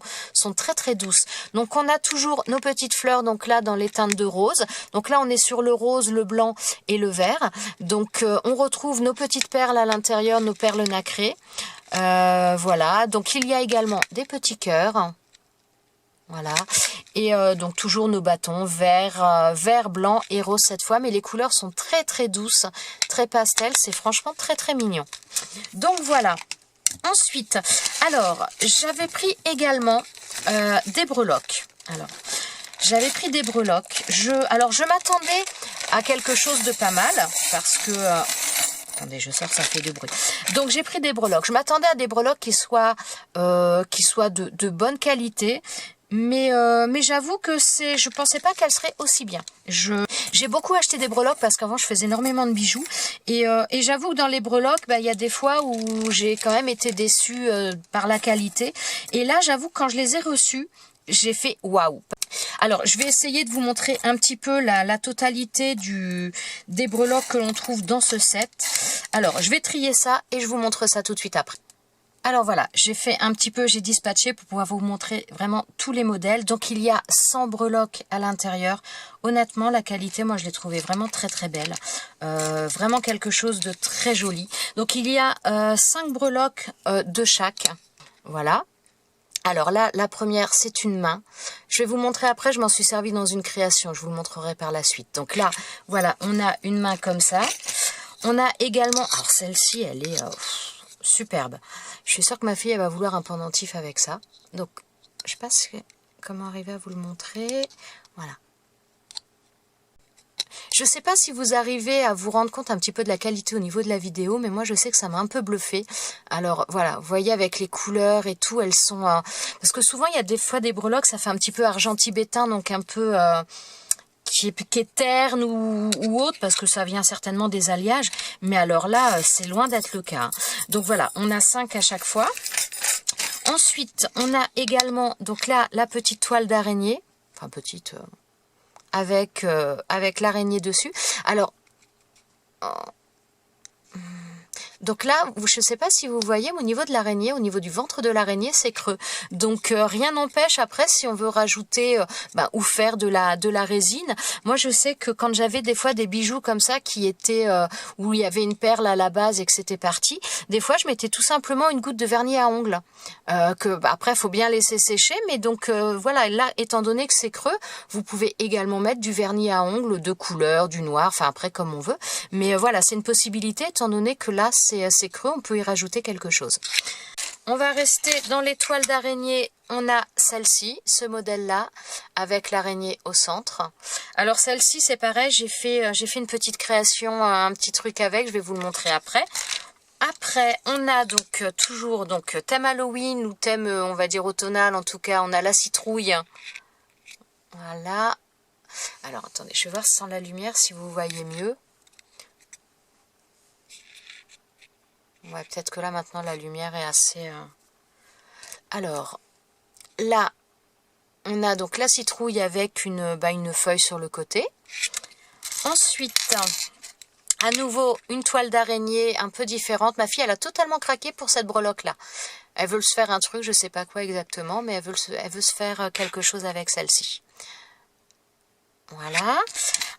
très très douces. Donc on a toujours nos petites fleurs, donc là dans les teintes de rose. Donc là on est sur le rose, le blanc et le vert. Donc on retrouve nos petites perles à l'intérieur, nos perles nacrées. Voilà, donc il y a également des petits cœurs. Voilà, et donc toujours nos bâtons vert, blanc et rose cette fois, mais les couleurs sont très très douces, très pastel, c'est franchement très très mignon. Donc voilà. Ensuite, alors j'avais pris également des breloques. Alors j'avais pris des breloques. Alors je m'attendais à quelque chose de pas mal parce que attendez, je sors, ça fait du bruit. Donc j'ai pris des breloques. Je m'attendais à des breloques qui soient de bonne qualité. Mais j'avoue que je pensais pas qu'elle serait aussi bien. J'ai beaucoup acheté des breloques parce qu'avant je faisais énormément de bijoux et j'avoue que dans les breloques, il y a des fois où j'ai quand même été déçue par la qualité. Et là, j'avoue que quand je les ai reçues, j'ai fait waouh. Alors, je vais essayer de vous montrer un petit peu la totalité des breloques que l'on trouve dans ce set. Alors, je vais trier ça et je vous montre ça tout de suite après. Alors voilà, j'ai dispatché pour pouvoir vous montrer vraiment tous les modèles. Donc il y a 100 breloques à l'intérieur. Honnêtement, la qualité, moi je l'ai trouvée vraiment très très belle. Vraiment quelque chose de très joli. Donc il y a 5 breloques de chaque. Voilà. Alors là, la première, c'est une main. Je vais vous montrer après, je m'en suis servi dans une création. Je vous le montrerai par la suite. Donc là, voilà, on a une main comme ça. On a également, alors celle-ci, elle est... superbe. Je suis sûre que ma fille elle va vouloir un pendentif avec ça. Donc, je sais pas comment arriver à vous le montrer. Voilà. Je sais pas si vous arrivez à vous rendre compte un petit peu de la qualité au niveau de la vidéo, mais moi je sais que ça m'a un peu bluffé. Alors voilà, vous voyez avec les couleurs et tout, elles sont... Parce que souvent il y a des fois des breloques, ça fait un petit peu argent tibétain, donc un peu... qui est terne ou autre, parce que ça vient certainement des alliages, mais alors là, c'est loin d'être le cas. Donc voilà, on a 5 à chaque fois. Ensuite, on a également, donc là, la petite toile d'araignée, enfin petite, avec l'araignée dessus. Alors, donc là, je ne sais pas si vous voyez, au niveau de l'araignée, au niveau du ventre de l'araignée, c'est creux. Donc rien n'empêche après, si on veut rajouter ou faire de la résine. Moi, je sais que quand j'avais des fois des bijoux comme ça qui étaient où il y avait une perle à la base et que c'était parti, des fois je mettais tout simplement une goutte de vernis à ongles. Après, il faut bien laisser sécher, mais donc voilà, là, étant donné que c'est creux, vous pouvez également mettre du vernis à ongles de couleur, du noir, enfin après comme on veut. Mais voilà, c'est une possibilité étant donné que là, c'est c'est creux, on peut y rajouter quelque chose. On va rester dans les toiles d'araignée. On a celle-ci, ce modèle-là, avec l'araignée au centre. Alors celle-ci, c'est pareil, j'ai fait une petite création, un petit truc avec, je vais vous le montrer après. Après, on a donc toujours thème Halloween ou thème, on va dire automnal, en tout cas, on a la citrouille. Voilà. Alors, attendez, je vais voir sans la lumière si vous voyez mieux. Ouais, peut-être que là, maintenant, la lumière est assez... Alors, là, on a donc la citrouille avec une feuille sur le côté. Ensuite, à nouveau, une toile d'araignée un peu différente. Ma fille, elle a totalement craqué pour cette breloque-là. Elle veut se faire un truc, je ne sais pas quoi exactement, mais elle veut se faire quelque chose avec celle-ci. Voilà.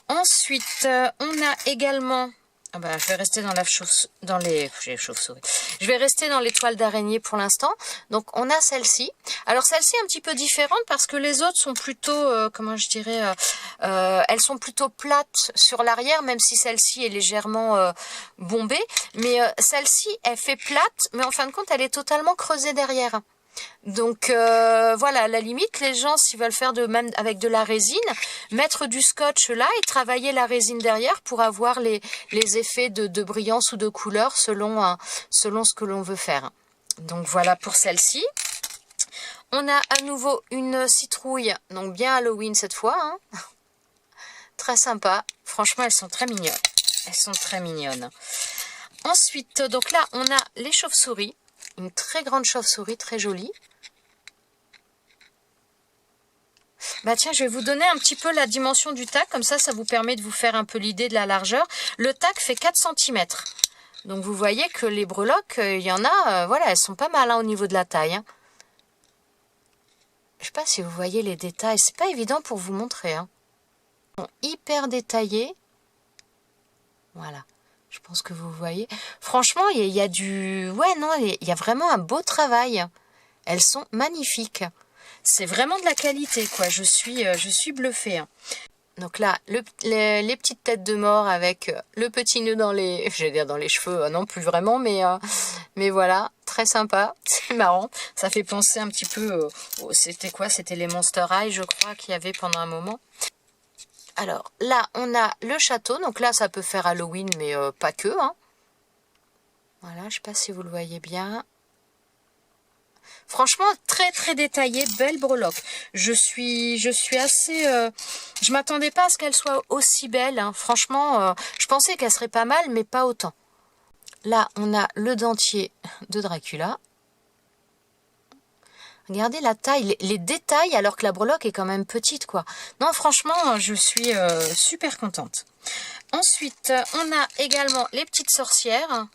Ensuite, on a également... Ah bah, je vais rester dans les chauves-souris. Je vais rester dans les toiles d'araignée pour l'instant. Donc, on a celle-ci. Alors, celle-ci est un petit peu différente parce que les autres sont plutôt, comment je dirais, elles sont plutôt plates sur l'arrière, même si celle-ci est légèrement bombée. Mais celle-ci, elle fait plate, mais en fin de compte, elle est totalement creusée derrière. Donc voilà, à la limite, les gens, s'ils veulent faire même avec de la résine, mettre du scotch là et travailler la résine derrière pour avoir les effets de brillance ou de couleur selon ce que l'on veut faire. Donc voilà pour celle-ci. On a à nouveau une citrouille, donc bien Halloween cette fois. Hein. Très sympa. Franchement, elles sont très mignonnes. Elles sont très mignonnes. Ensuite, donc là, on a les chauves-souris. Une très grande chauve-souris, très jolie. Bah tiens, je vais vous donner un petit peu la dimension du tac, comme ça vous permet de vous faire un peu l'idée de la largeur. Le tac fait 4 cm. Donc vous voyez que les breloques, il y en a, voilà, elles sont pas mal hein, au niveau de la taille. Hein. Je sais pas si vous voyez les détails, c'est pas évident pour vous montrer. Hein. Ils sont hyper détaillés. Voilà. Je pense que vous voyez. Franchement, il y a du... Ouais, non, il y a vraiment un beau travail. Elles sont magnifiques. C'est vraiment de la qualité, quoi. Je suis bluffée. Hein. Donc là, les petites têtes de mort avec le petit nœud dans les... J'allais dire dans les cheveux, non plus vraiment, mais voilà, très sympa. C'est marrant. Ça fait penser un petit peu... C'était quoi? C'était les Monster High, je crois, qu'il y avait pendant un moment. Alors, là, on a le château. Donc là, ça peut faire Halloween, mais pas que. Hein. Voilà, je ne sais pas si vous le voyez bien. Franchement, très, très détaillé. Belle breloque. Je suis assez... je m'attendais pas à ce qu'elle soit aussi belle. Hein. Franchement, je pensais qu'elle serait pas mal, mais pas autant. Là, on a le dentier de Dracula. Regardez la taille, les détails, alors que la breloque est quand même petite, quoi. Non, franchement, je suis super contente. Ensuite, on a également les petites sorcières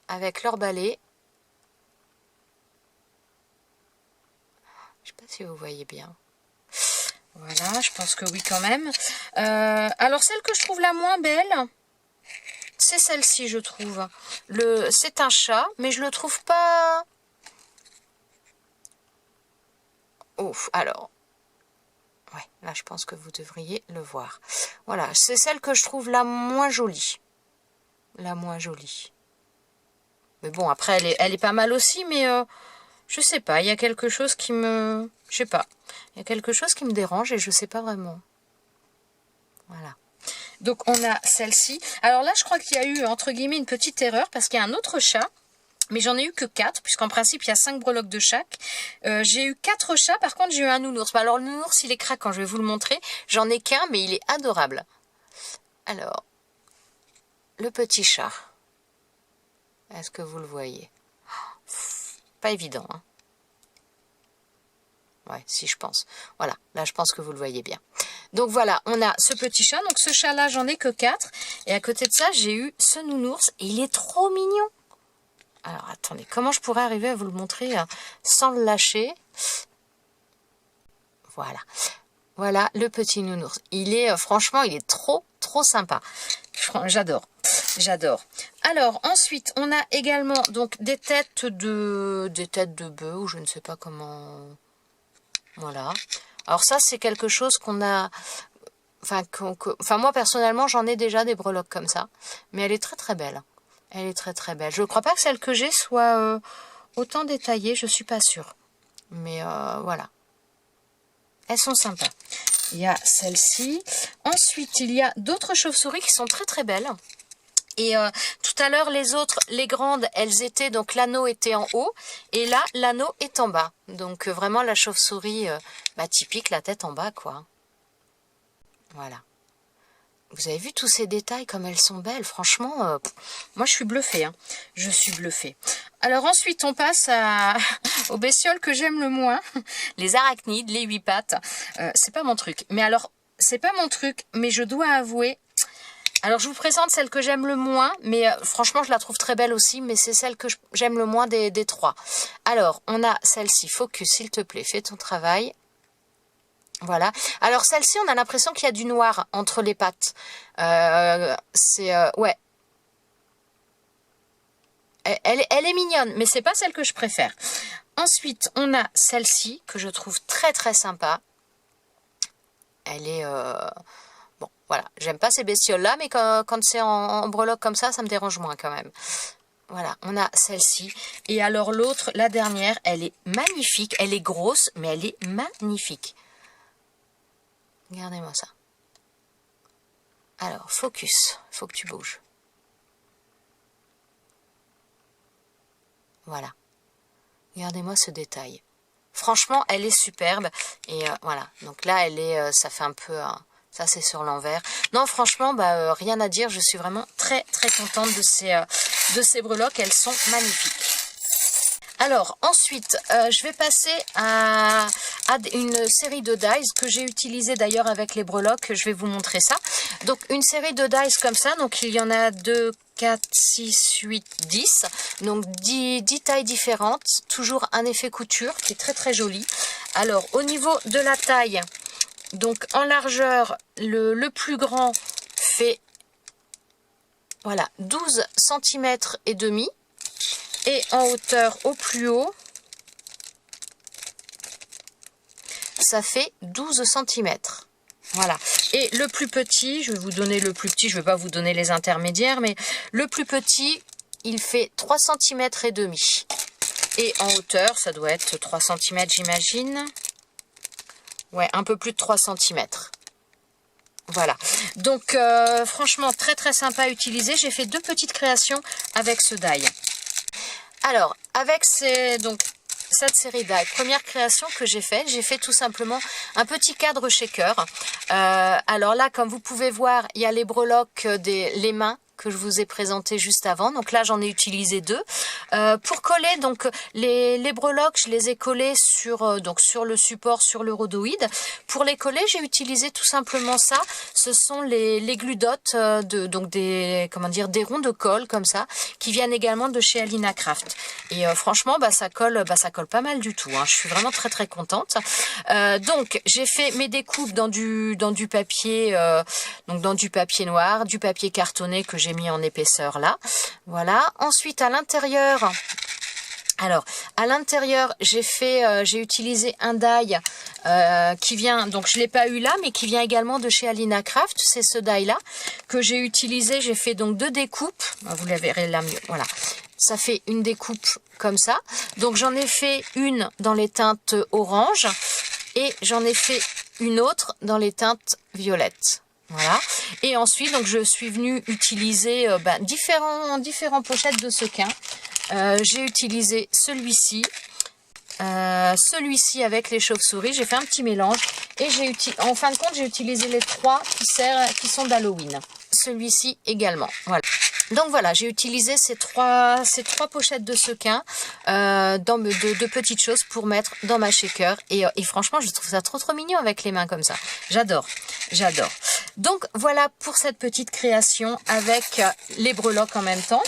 avec leur balai. Je ne sais pas si vous voyez bien. Voilà, je pense que oui quand même. Alors, celle que je trouve la moins belle, c'est celle-ci, je trouve. C'est un chat, mais je le trouve pas... Ouf, alors, ouais, là je pense que vous devriez le voir. Voilà, c'est celle que je trouve la moins jolie. La moins jolie. Mais bon, après, elle est pas mal aussi, mais je sais pas, il y a quelque chose qui me... Je sais pas, il y a quelque chose qui me dérange et je sais pas vraiment. Voilà. Donc on a celle-ci. Alors là, je crois qu'il y a eu, entre guillemets, une petite erreur parce qu'il y a un autre chat. Mais j'en ai eu que 4, puisqu'en principe, il y a 5 breloques de chaque. J'ai eu 4 chats, par contre, j'ai eu un nounours. Alors, le nounours, il est craquant, je vais vous le montrer. J'en ai qu'un, mais il est adorable. Alors, le petit chat. Est-ce que vous le voyez? Pas évident, hein. Ouais, si, je pense. Voilà, là, je pense que vous le voyez bien. Donc, voilà, on a ce petit chat. Donc, ce chat-là, j'en ai que 4. Et à côté de ça, j'ai eu ce nounours. Et il est trop mignon. Alors, attendez, comment je pourrais arriver à vous le montrer sans le lâcher? Voilà. Voilà le petit nounours. Il est, franchement, il est trop, trop sympa. J'adore. J'adore. Alors, ensuite, on a également donc des têtes de bœuf, ou je ne sais pas comment... Voilà. Alors ça, c'est quelque chose qu'on a... Enfin, moi, personnellement, j'en ai déjà des breloques comme ça. Mais elle est très, très belle. Elle est très très belle. Je ne crois pas que celle que j'ai soit autant détaillée, je suis pas sûre. Mais voilà. Elles sont sympas. Il y a celle-ci. Ensuite, il y a d'autres chauves-souris qui sont très très belles. Et tout à l'heure, les autres, les grandes, elles étaient, donc l'anneau était en haut. Et là, l'anneau est en bas. Donc vraiment la chauve-souris typique, la tête en bas, quoi. Voilà. Vous avez vu tous ces détails, comme elles sont belles. Franchement, moi je suis bluffée. Hein. Je suis bluffée. Alors ensuite, on passe aux bestioles que j'aime le moins. Les arachnides, les 8 pattes. C'est pas mon truc. Mais alors, c'est pas mon truc, mais je dois avouer... Alors, je vous présente celle que j'aime le moins, mais franchement, je la trouve très belle aussi, mais c'est celle que j'aime le moins des trois. Alors, on a celle-ci. Focus, s'il te plaît, fais ton travail. Voilà. Alors, celle-ci, on a l'impression qu'il y a du noir entre les pattes. Ouais. Elle est mignonne, mais c'est pas celle que je préfère. Ensuite, on a celle-ci, que je trouve très, très sympa. Elle est... Bon, voilà, j'aime pas ces bestioles-là, mais quand c'est en breloque comme ça me dérange moins quand même. Voilà, on a celle-ci. Et alors l'autre, la dernière, elle est magnifique. Elle est grosse, mais elle est magnifique. Regardez-moi ça. Alors, focus, faut que tu bouges. Voilà. Regardez-moi ce détail. Franchement, elle est superbe. Et voilà, donc là, elle est, ça fait un peu... Ça, c'est sur l'envers. Non, franchement, rien à dire. Je suis vraiment très, très contente de ces breloques. Elles sont magnifiques. Alors, ensuite, je vais passer à une série de dies que j'ai utilisé d'ailleurs avec les breloques. Je vais vous montrer ça. Donc, une série de dies comme ça. Donc, il y en a 2, 4, 6, 8, 10. Donc, 10 tailles différentes. Toujours un effet couture qui est très, très joli. Alors, au niveau de la taille... Donc, en largeur, le plus grand fait, voilà, 12 cm et demi. Et en hauteur, au plus haut, ça fait 12 cm. Voilà. Et le plus petit, je vais vous donner le plus petit, je ne vais pas vous donner les intermédiaires, mais le plus petit, il fait 3 cm et demi. Et en hauteur, ça doit être 3 cm, j'imagine. Ouais, un peu plus de 3 cm. Voilà. Donc, franchement, très très sympa à utiliser. J'ai fait 2 petites créations avec ce die. Alors, avec cette série die, première création que j'ai fait tout simplement un petit cadre shaker. Alors là, comme vous pouvez voir, il y a les breloques, les mains que je vous ai présenté juste avant. Donc là, j'en ai utilisé 2. Pour coller donc les breloques, je les ai collées sur le support, sur le rhodoïde. Pour les coller, j'ai utilisé tout simplement ça. Ce sont les glue dots, des ronds de colle comme ça, qui viennent également de chez Alina Craft. Et franchement, ça colle pas mal du tout. Hein. Je suis vraiment très très contente. Donc j'ai fait mes découpes dans du papier, dans du papier noir, du papier cartonné que j'ai mis en épaisseur là. Voilà. Ensuite à l'intérieur, j'ai utilisé un die qui vient, donc je l'ai pas eu là, mais qui vient également de chez Alina Craft. C'est ce die là que j'ai utilisé. J'ai fait donc 2 découpes. Vous la verrez là mieux. Voilà. Ça fait une découpe comme ça. Donc j'en ai fait une dans les teintes orange et j'en ai fait une autre dans les teintes violettes. Voilà. Et ensuite, donc je suis venue utiliser différents pochettes de sequins. J'ai utilisé celui-ci avec les chauves-souris. J'ai fait un petit mélange et en fin de compte, j'ai utilisé les 3 qui sont d'Halloween. Celui-ci également. Voilà. Donc voilà, j'ai utilisé ces trois pochettes de sequins, de petites choses pour mettre dans ma shaker. Et franchement, je trouve ça trop mignon avec les mains comme ça. J'adore. Donc voilà pour cette petite création avec les breloques en même temps.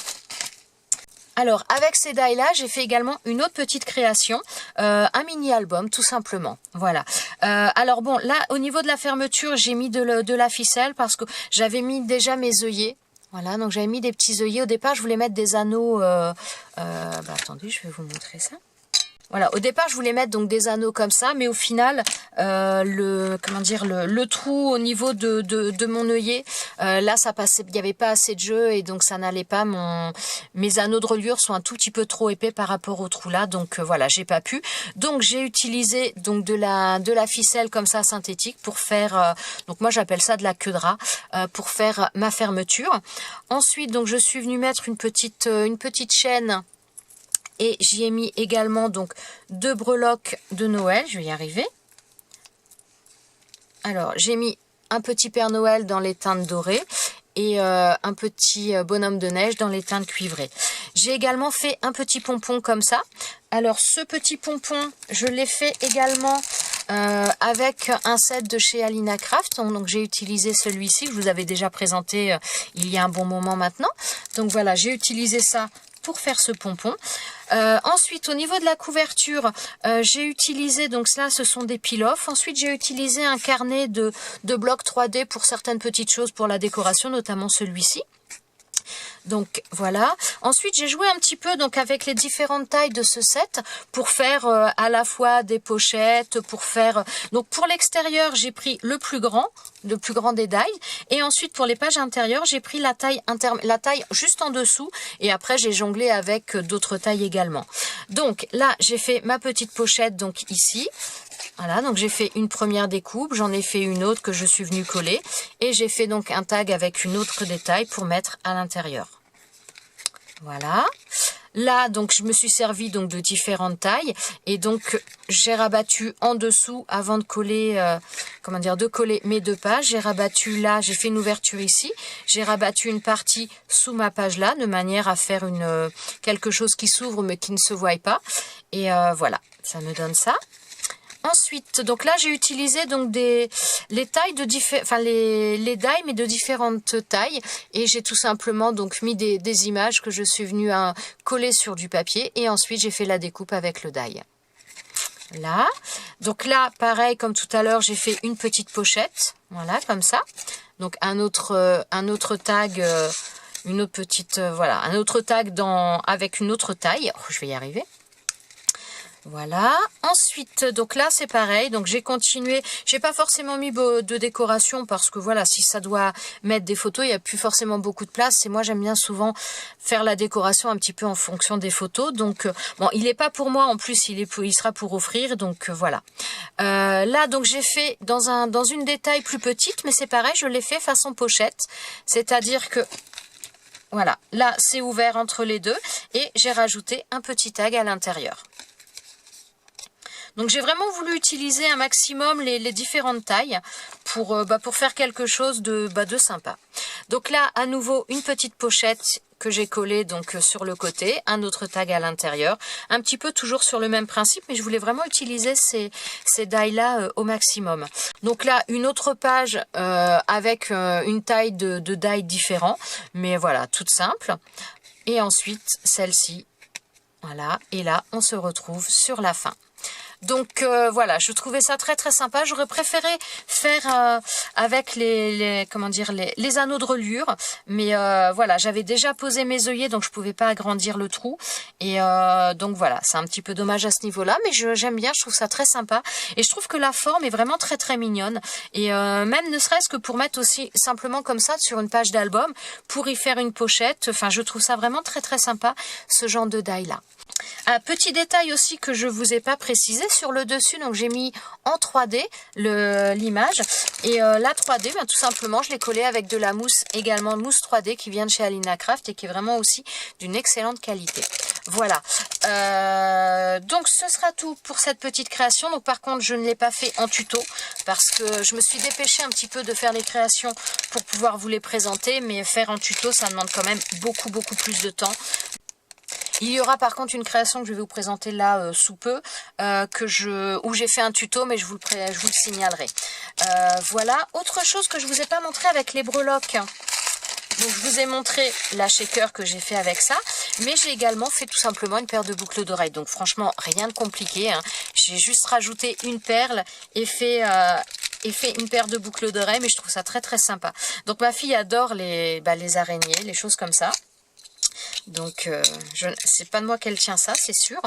Alors, avec ces die-là, j'ai fait également une autre petite création, un mini-album, tout simplement. Voilà. Alors bon, là, au niveau de la fermeture, j'ai mis de la ficelle parce que j'avais mis déjà mes œillets. Voilà, donc j'avais mis des petits œillets. Au départ, je voulais mettre des anneaux... attendez, je vais vous montrer ça. Voilà, au départ je voulais mettre donc des anneaux comme ça, mais au final le trou au niveau de mon œillet, là ça passait, il n'y avait pas assez de jeu et donc ça n'allait pas. Mes anneaux de reliure sont un tout petit peu trop épais par rapport au trou là, donc voilà, j'ai pas pu. Donc j'ai utilisé donc de la ficelle comme ça synthétique pour faire, donc moi j'appelle ça de la queue de rat, pour faire ma fermeture. Ensuite donc je suis venue mettre une petite chaîne. Et j'y ai mis également donc 2 breloques de Noël, je vais y arriver. Alors j'ai mis un petit Père Noël dans les teintes dorées et un petit bonhomme de neige dans les teintes cuivrées. J'ai également fait un petit pompon comme ça. Alors ce petit pompon, je l'ai fait également avec un set de chez Alina Craft. Donc j'ai utilisé celui-ci que je vous avais déjà présenté il y a un bon moment maintenant. Donc voilà, j'ai utilisé ça pour faire ce pompon. Ensuite, au niveau de la couverture, j'ai utilisé, donc là, ce sont des peel-off. Ensuite, j'ai utilisé un carnet de blocs 3D pour certaines petites choses pour la décoration, notamment celui-ci. Donc voilà. Ensuite j'ai joué un petit peu donc avec les différentes tailles de ce set pour faire à la fois des pochettes, pour faire donc pour l'extérieur j'ai pris le plus grand des die, et ensuite pour les pages intérieures j'ai pris la taille juste en dessous, et après j'ai jonglé avec d'autres tailles également. Donc là j'ai fait ma petite pochette donc ici. Voilà, donc j'ai fait une première découpe, j'en ai fait une autre que je suis venue coller, et j'ai fait donc un tag avec une autre détail pour mettre à l'intérieur. Voilà. Là, donc je me suis servi donc de différentes tailles, et donc j'ai rabattu en dessous avant de coller, de coller mes 2 pages. J'ai rabattu là, j'ai fait une ouverture ici, j'ai rabattu une partie sous ma page là, de manière à faire quelque chose qui s'ouvre mais qui ne se voit pas. Et voilà, ça me donne ça. Ensuite, donc là j'ai utilisé donc les tailles de les die mais de différentes tailles, et j'ai tout simplement donc mis des images que je suis venue à coller sur du papier, et ensuite j'ai fait la découpe avec le die. Là, donc là pareil comme tout à l'heure, j'ai fait une petite pochette, voilà comme ça. Donc un autre tag, une autre petite un autre tag avec une autre taille. Oh, je vais y arriver. Voilà. Ensuite, donc là c'est pareil, donc j'ai continué, j'ai pas forcément mis de décoration parce que voilà, si ça doit mettre des photos, il n'y a plus forcément beaucoup de place, et moi j'aime bien souvent faire la décoration un petit peu en fonction des photos. Donc bon, il n'est pas pour moi, en plus il sera pour offrir, donc voilà. Là donc j'ai fait dans une détail plus petite, mais c'est pareil, je l'ai fait façon pochette, c'est-à-dire que voilà, là c'est ouvert entre les deux, et j'ai rajouté un petit tag à l'intérieur. Donc j'ai vraiment voulu utiliser un maximum les différentes tailles pour faire quelque chose de sympa. Donc là à nouveau une petite pochette que j'ai collée donc sur le côté, un autre tag à l'intérieur, un petit peu toujours sur le même principe, mais je voulais vraiment utiliser ces die là au maximum. Donc là une autre page avec une taille de die différent, mais voilà, toute simple. Et ensuite celle-ci, voilà, et là on se retrouve sur la fin. Donc voilà, je trouvais ça très très sympa. J'aurais préféré faire avec les anneaux de reliure, mais voilà, j'avais déjà posé mes œillets, donc je pouvais pas agrandir le trou, et donc voilà, c'est un petit peu dommage à ce niveau-là, mais j'aime bien, je trouve ça très sympa, et je trouve que la forme est vraiment très très mignonne, et même ne serait-ce que pour mettre aussi simplement comme ça sur une page d'album, pour y faire une pochette. Enfin, je trouve ça vraiment très très sympa, ce genre de die là. Un petit détail aussi que je vous ai pas précisé sur le dessus, donc j'ai mis en 3D l'image, et la 3D tout simplement je l'ai collé avec de la mousse, également mousse 3D qui vient de chez Alina Craft et qui est vraiment aussi d'une excellente qualité. Voilà, donc ce sera tout pour cette petite création. Donc par contre je ne l'ai pas fait en tuto parce que je me suis dépêchée un petit peu de faire les créations pour pouvoir vous les présenter, mais faire en tuto ça demande quand même beaucoup plus de temps. Il y aura par contre une création que je vais vous présenter là sous peu, où j'ai fait un tuto, mais je vous le signalerai. Voilà, autre chose que je vous ai pas montré avec les breloques. Donc je vous ai montré la shaker que j'ai fait avec ça, mais j'ai également fait tout simplement une paire de boucles d'oreilles. Donc franchement rien de compliqué, hein. J'ai juste rajouté une perle et fait une paire de boucles d'oreilles, mais je trouve ça très très sympa. Donc ma fille adore les araignées, les choses comme ça. Donc c'est pas de moi qu'elle tient ça, c'est sûr.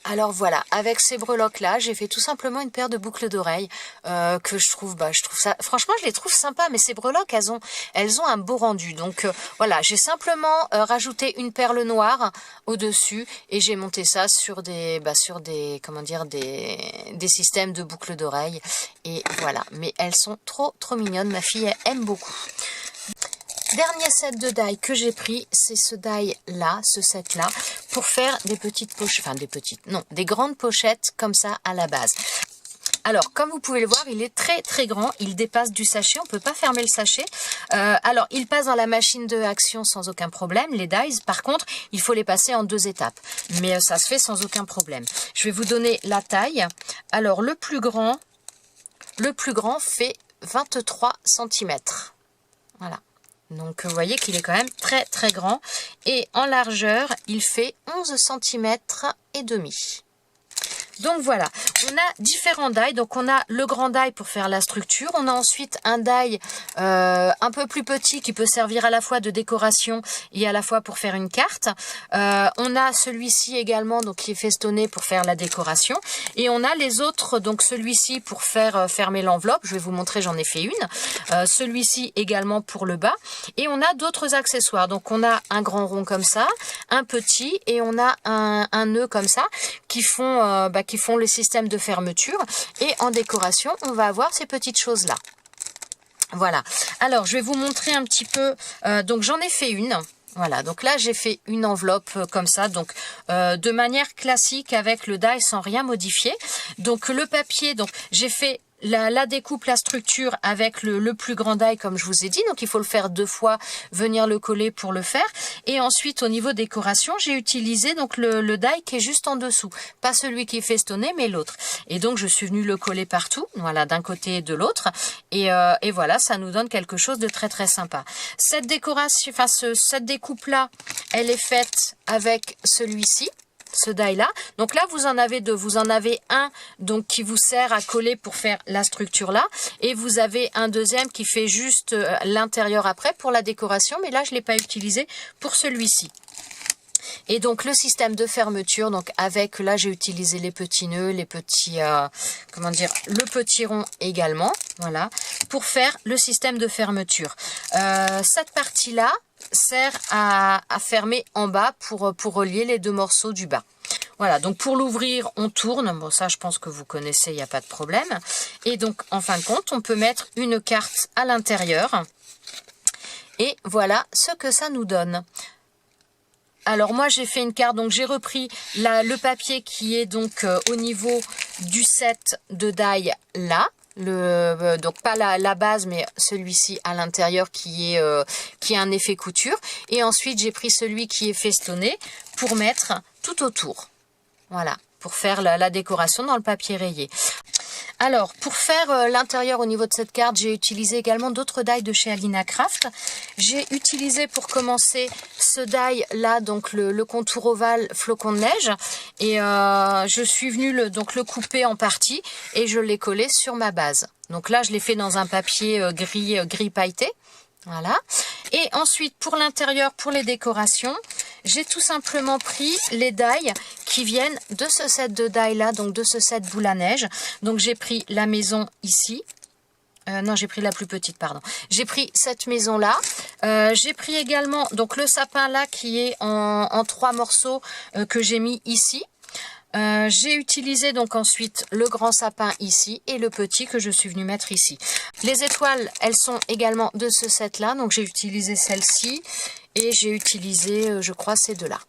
Alors voilà, avec ces breloques là, j'ai fait tout simplement une paire de boucles d'oreilles que je trouve ça, franchement je les trouve sympas, mais ces breloques elles ont un beau rendu. Donc voilà, j'ai simplement rajouté une perle noire au-dessus et j'ai monté ça sur des comment dire, des systèmes de boucles d'oreilles. Et voilà, mais elles sont trop mignonnes, ma fille elle aime beaucoup. Dernier set de die que j'ai pris, c'est ce die là, ce set là, pour faire des petites pochettes, enfin des grandes pochettes comme ça à la base. Alors, comme vous pouvez le voir, il est très grand, il dépasse du sachet, on peut pas fermer le sachet. Alors, il passe dans la machine de action sans aucun problème, les dies. Par contre, il faut les passer en 2 étapes, mais ça se fait sans aucun problème. Je vais vous donner la taille. Alors, le plus grand fait 23 cm. Voilà. Donc, vous voyez qu'il est quand même très grand. Et en largeur, il fait 11 cm et demi. Donc voilà, on a différents dies. Donc on a le grand die pour faire la structure. On a ensuite un die un peu plus petit qui peut servir à la fois de décoration et à la fois pour faire une carte. On a celui-ci également donc qui est festonné pour faire la décoration. Et on a les autres, donc celui-ci pour faire fermer l'enveloppe. Je vais vous montrer, j'en ai fait une. Celui-ci également pour le bas. Et on a d'autres accessoires. Donc on a un grand rond comme ça, un petit et on a un nœud comme ça qui font le système de fermeture. Et en décoration, on va avoir ces petites choses-là. Voilà. Alors, je vais vous montrer un petit peu. Donc, j'en ai fait une. Voilà. Donc là, j'ai fait une enveloppe comme ça. Donc, de manière classique avec le die sans rien modifier. Donc, le papier. Donc, j'ai fait la découpe, la structure avec le plus grand die comme je vous ai dit. Donc il faut le faire 2 fois, venir le coller pour le faire. Et ensuite au niveau décoration, j'ai utilisé donc le die qui est juste en dessous. Pas celui qui est festonné mais l'autre. Et donc je suis venue le coller partout, voilà, d'un côté et de l'autre. Et voilà, ça nous donne quelque chose de très sympa. Cette décoration, enfin cette découpe là, elle est faite avec celui-ci. Ce die là, donc là vous en avez 2, vous en avez un donc qui vous sert à coller pour faire la structure là, et vous avez un deuxième qui fait juste l'intérieur après pour la décoration, mais là je l'ai pas utilisé pour celui-ci. Et donc le système de fermeture, donc avec là j'ai utilisé les petits nœuds, les petits comment dire, le petit rond également, voilà, pour faire le système de fermeture. Cette partie là sert à fermer en bas pour relier les 2 morceaux du bas. Voilà, donc pour l'ouvrir, on tourne. Bon, ça, je pense que vous connaissez, il n'y a pas de problème. Et donc, en fin de compte, on peut mettre une carte à l'intérieur. Et voilà ce que ça nous donne. Alors, moi, j'ai fait une carte. Donc, j'ai repris le papier qui est donc au niveau du set de die là. Donc pas la base mais celui-ci à l'intérieur qui est un effet couture, et ensuite j'ai pris celui qui est festonné pour mettre tout autour, voilà, pour faire la décoration dans le papier rayé. Alors, pour faire l'intérieur au niveau de cette carte, j'ai utilisé également d'autres dies de chez Alina Craft. J'ai utilisé pour commencer ce die là, donc le contour ovale flocon de neige. Et je suis venue le couper en partie et je l'ai collé sur ma base. Donc là, je l'ai fait dans un papier gris pailleté. Voilà. Et ensuite, pour l'intérieur, pour les décorations, j'ai tout simplement pris les dies qui viennent de ce set de dies là, donc de ce set boule à neige. Donc j'ai pris la maison ici. Non, j'ai pris la plus petite, pardon. J'ai pris cette maison là. J'ai pris également donc le sapin là qui est en 3 morceaux que j'ai mis ici. J'ai utilisé donc ensuite le grand sapin ici et le petit que je suis venue mettre ici. Les étoiles, elles sont également de ce set là, donc j'ai utilisé celle-ci et j'ai utilisé, je crois, ces 2 là.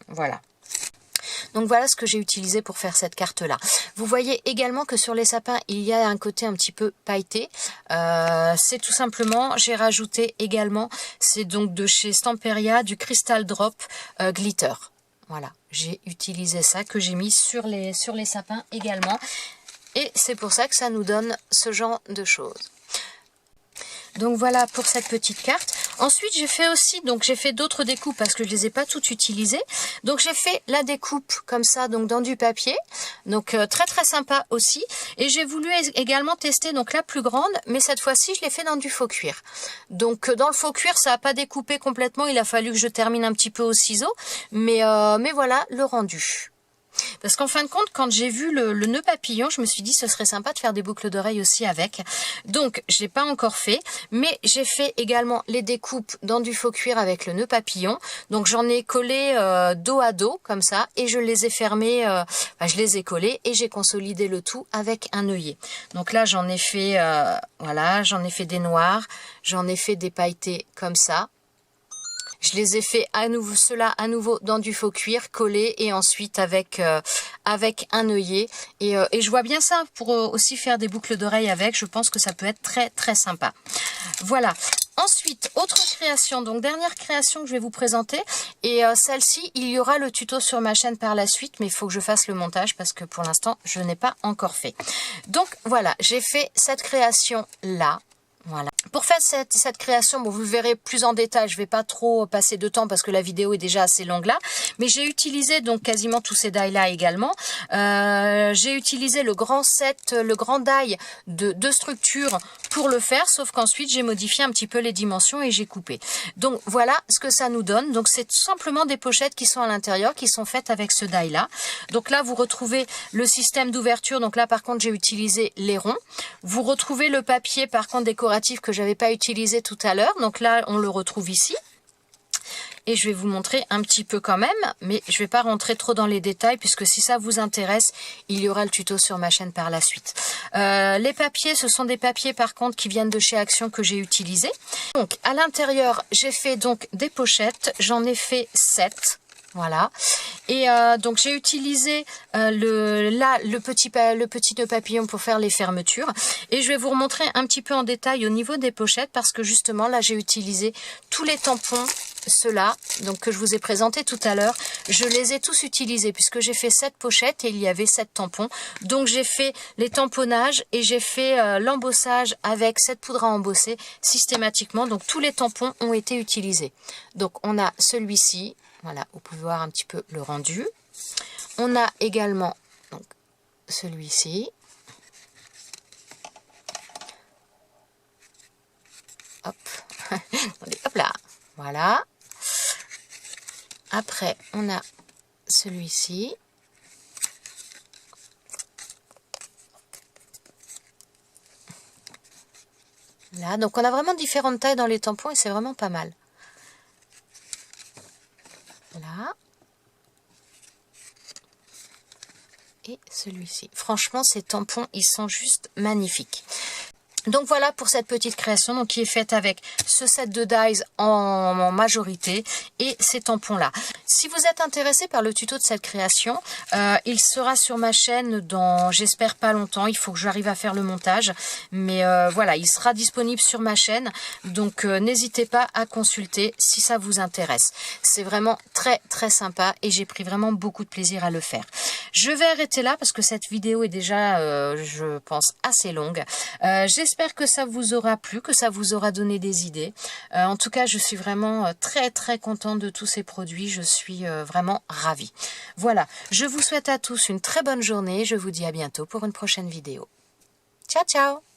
Voilà. Donc voilà ce que j'ai utilisé pour faire cette carte là. Vous voyez également que sur les sapins il y a un côté un petit peu pailleté. C'est tout simplement, j'ai rajouté également, c'est donc de chez Stamperia, du Crystal Drop Glitter. Voilà, j'ai utilisé ça que j'ai mis sur les sapins également. Et c'est pour ça que ça nous donne ce genre de choses. Donc voilà pour cette petite carte. Ensuite j'ai fait aussi, donc j'ai fait d'autres découpes parce que je les ai pas toutes utilisées. Donc j'ai fait la découpe comme ça, donc dans du papier. Donc très sympa aussi. Et j'ai voulu également tester donc la plus grande, mais cette fois-ci je l'ai fait dans du faux cuir. Donc dans le faux cuir ça n'a pas découpé complètement, il a fallu que je termine un petit peu au ciseau. Mais voilà le rendu. Parce qu'en fin de compte, quand j'ai vu le nœud papillon, je me suis dit ce serait sympa de faire des boucles d'oreilles aussi avec. Donc, je l'ai pas encore fait, mais j'ai fait également les découpes dans du faux cuir avec le nœud papillon. Donc, j'en ai collé dos à dos, comme ça, et je les ai fermés, je les ai collés et j'ai consolidé le tout avec un œillet. Donc là, j'en ai fait, voilà, j'en ai fait des noirs, j'en ai fait des pailletés comme ça. Je les ai fait à nouveau, cela à nouveau dans du faux cuir collé et ensuite avec un œillet. Et je vois bien ça pour aussi faire des boucles d'oreilles avec. Je pense que ça peut être très très sympa. Voilà. Ensuite, autre création, donc dernière création que je vais vous présenter. Et celle-ci, il y aura le tuto sur ma chaîne par la suite, mais il faut que je fasse le montage parce que pour l'instant, je n'ai pas encore fait. Donc voilà, j'ai fait cette création-là. Voilà. Pour faire cette création, bon, vous le verrez plus en détail, je vais pas trop passer de temps parce que la vidéo est déjà assez longue là, mais j'ai utilisé donc quasiment tous ces die là également. J'ai utilisé le grand set, le grand die de structure pour le faire, sauf qu'ensuite j'ai modifié un petit peu les dimensions et j'ai coupé. Donc voilà ce que ça nous donne. Donc c'est tout simplement des pochettes qui sont à l'intérieur, qui sont faites avec ce die là. Donc là vous retrouvez le système d'ouverture, donc là par contre j'ai utilisé les ronds. Vous retrouvez le papier par contre décoratif que j'avais pas utilisé tout à l'heure, donc là on le retrouve ici et je vais vous montrer un petit peu quand même, mais je vais pas rentrer trop dans les détails puisque si ça vous intéresse il y aura le tuto sur ma chaîne par la suite. Les papiers, ce sont des papiers par contre qui viennent de chez Action que j'ai utilisé. Donc à l'intérieur j'ai fait donc des pochettes, j'en ai fait 7. Voilà, et donc j'ai utilisé le petit nœud papillon pour faire les fermetures et je vais vous remontrer un petit peu en détail au niveau des pochettes parce que justement là j'ai utilisé tous les tampons, ceux-là, donc que je vous ai présenté tout à l'heure, je les ai tous utilisés puisque j'ai fait 7 pochettes et il y avait 7 tampons, donc j'ai fait les tamponnages et j'ai fait l'embossage avec cette poudre à embosser systématiquement, donc tous les tampons ont été utilisés. Donc on a celui-ci. Voilà, vous pouvez voir un petit peu le rendu. On a également celui-ci. Hop. Hop là. Voilà. Après, on a celui-ci. Là, donc on a vraiment différentes tailles dans les tampons et c'est vraiment pas mal. Là. Et celui-ci. Franchement, ces tampons, ils sont juste magnifiques. Donc voilà pour cette petite création donc, qui est faite avec ce set de dies en majorité et ces tampons là. Si vous êtes intéressé par le tuto de cette création, il sera sur ma chaîne dans j'espère pas longtemps, il faut que j'arrive à faire le montage, mais voilà, il sera disponible sur ma chaîne, donc n'hésitez pas à consulter si ça vous intéresse. C'est vraiment très très sympa et j'ai pris vraiment beaucoup de plaisir à le faire. Je vais arrêter là parce que cette vidéo est déjà, je pense, assez longue. J'espère que ça vous aura plu, que ça vous aura donné des idées. En tout cas, je suis vraiment très très contente de tous ces produits. Je suis vraiment ravie. Voilà, je vous souhaite à tous une très bonne journée. Je vous dis à bientôt pour une prochaine vidéo. Ciao, ciao!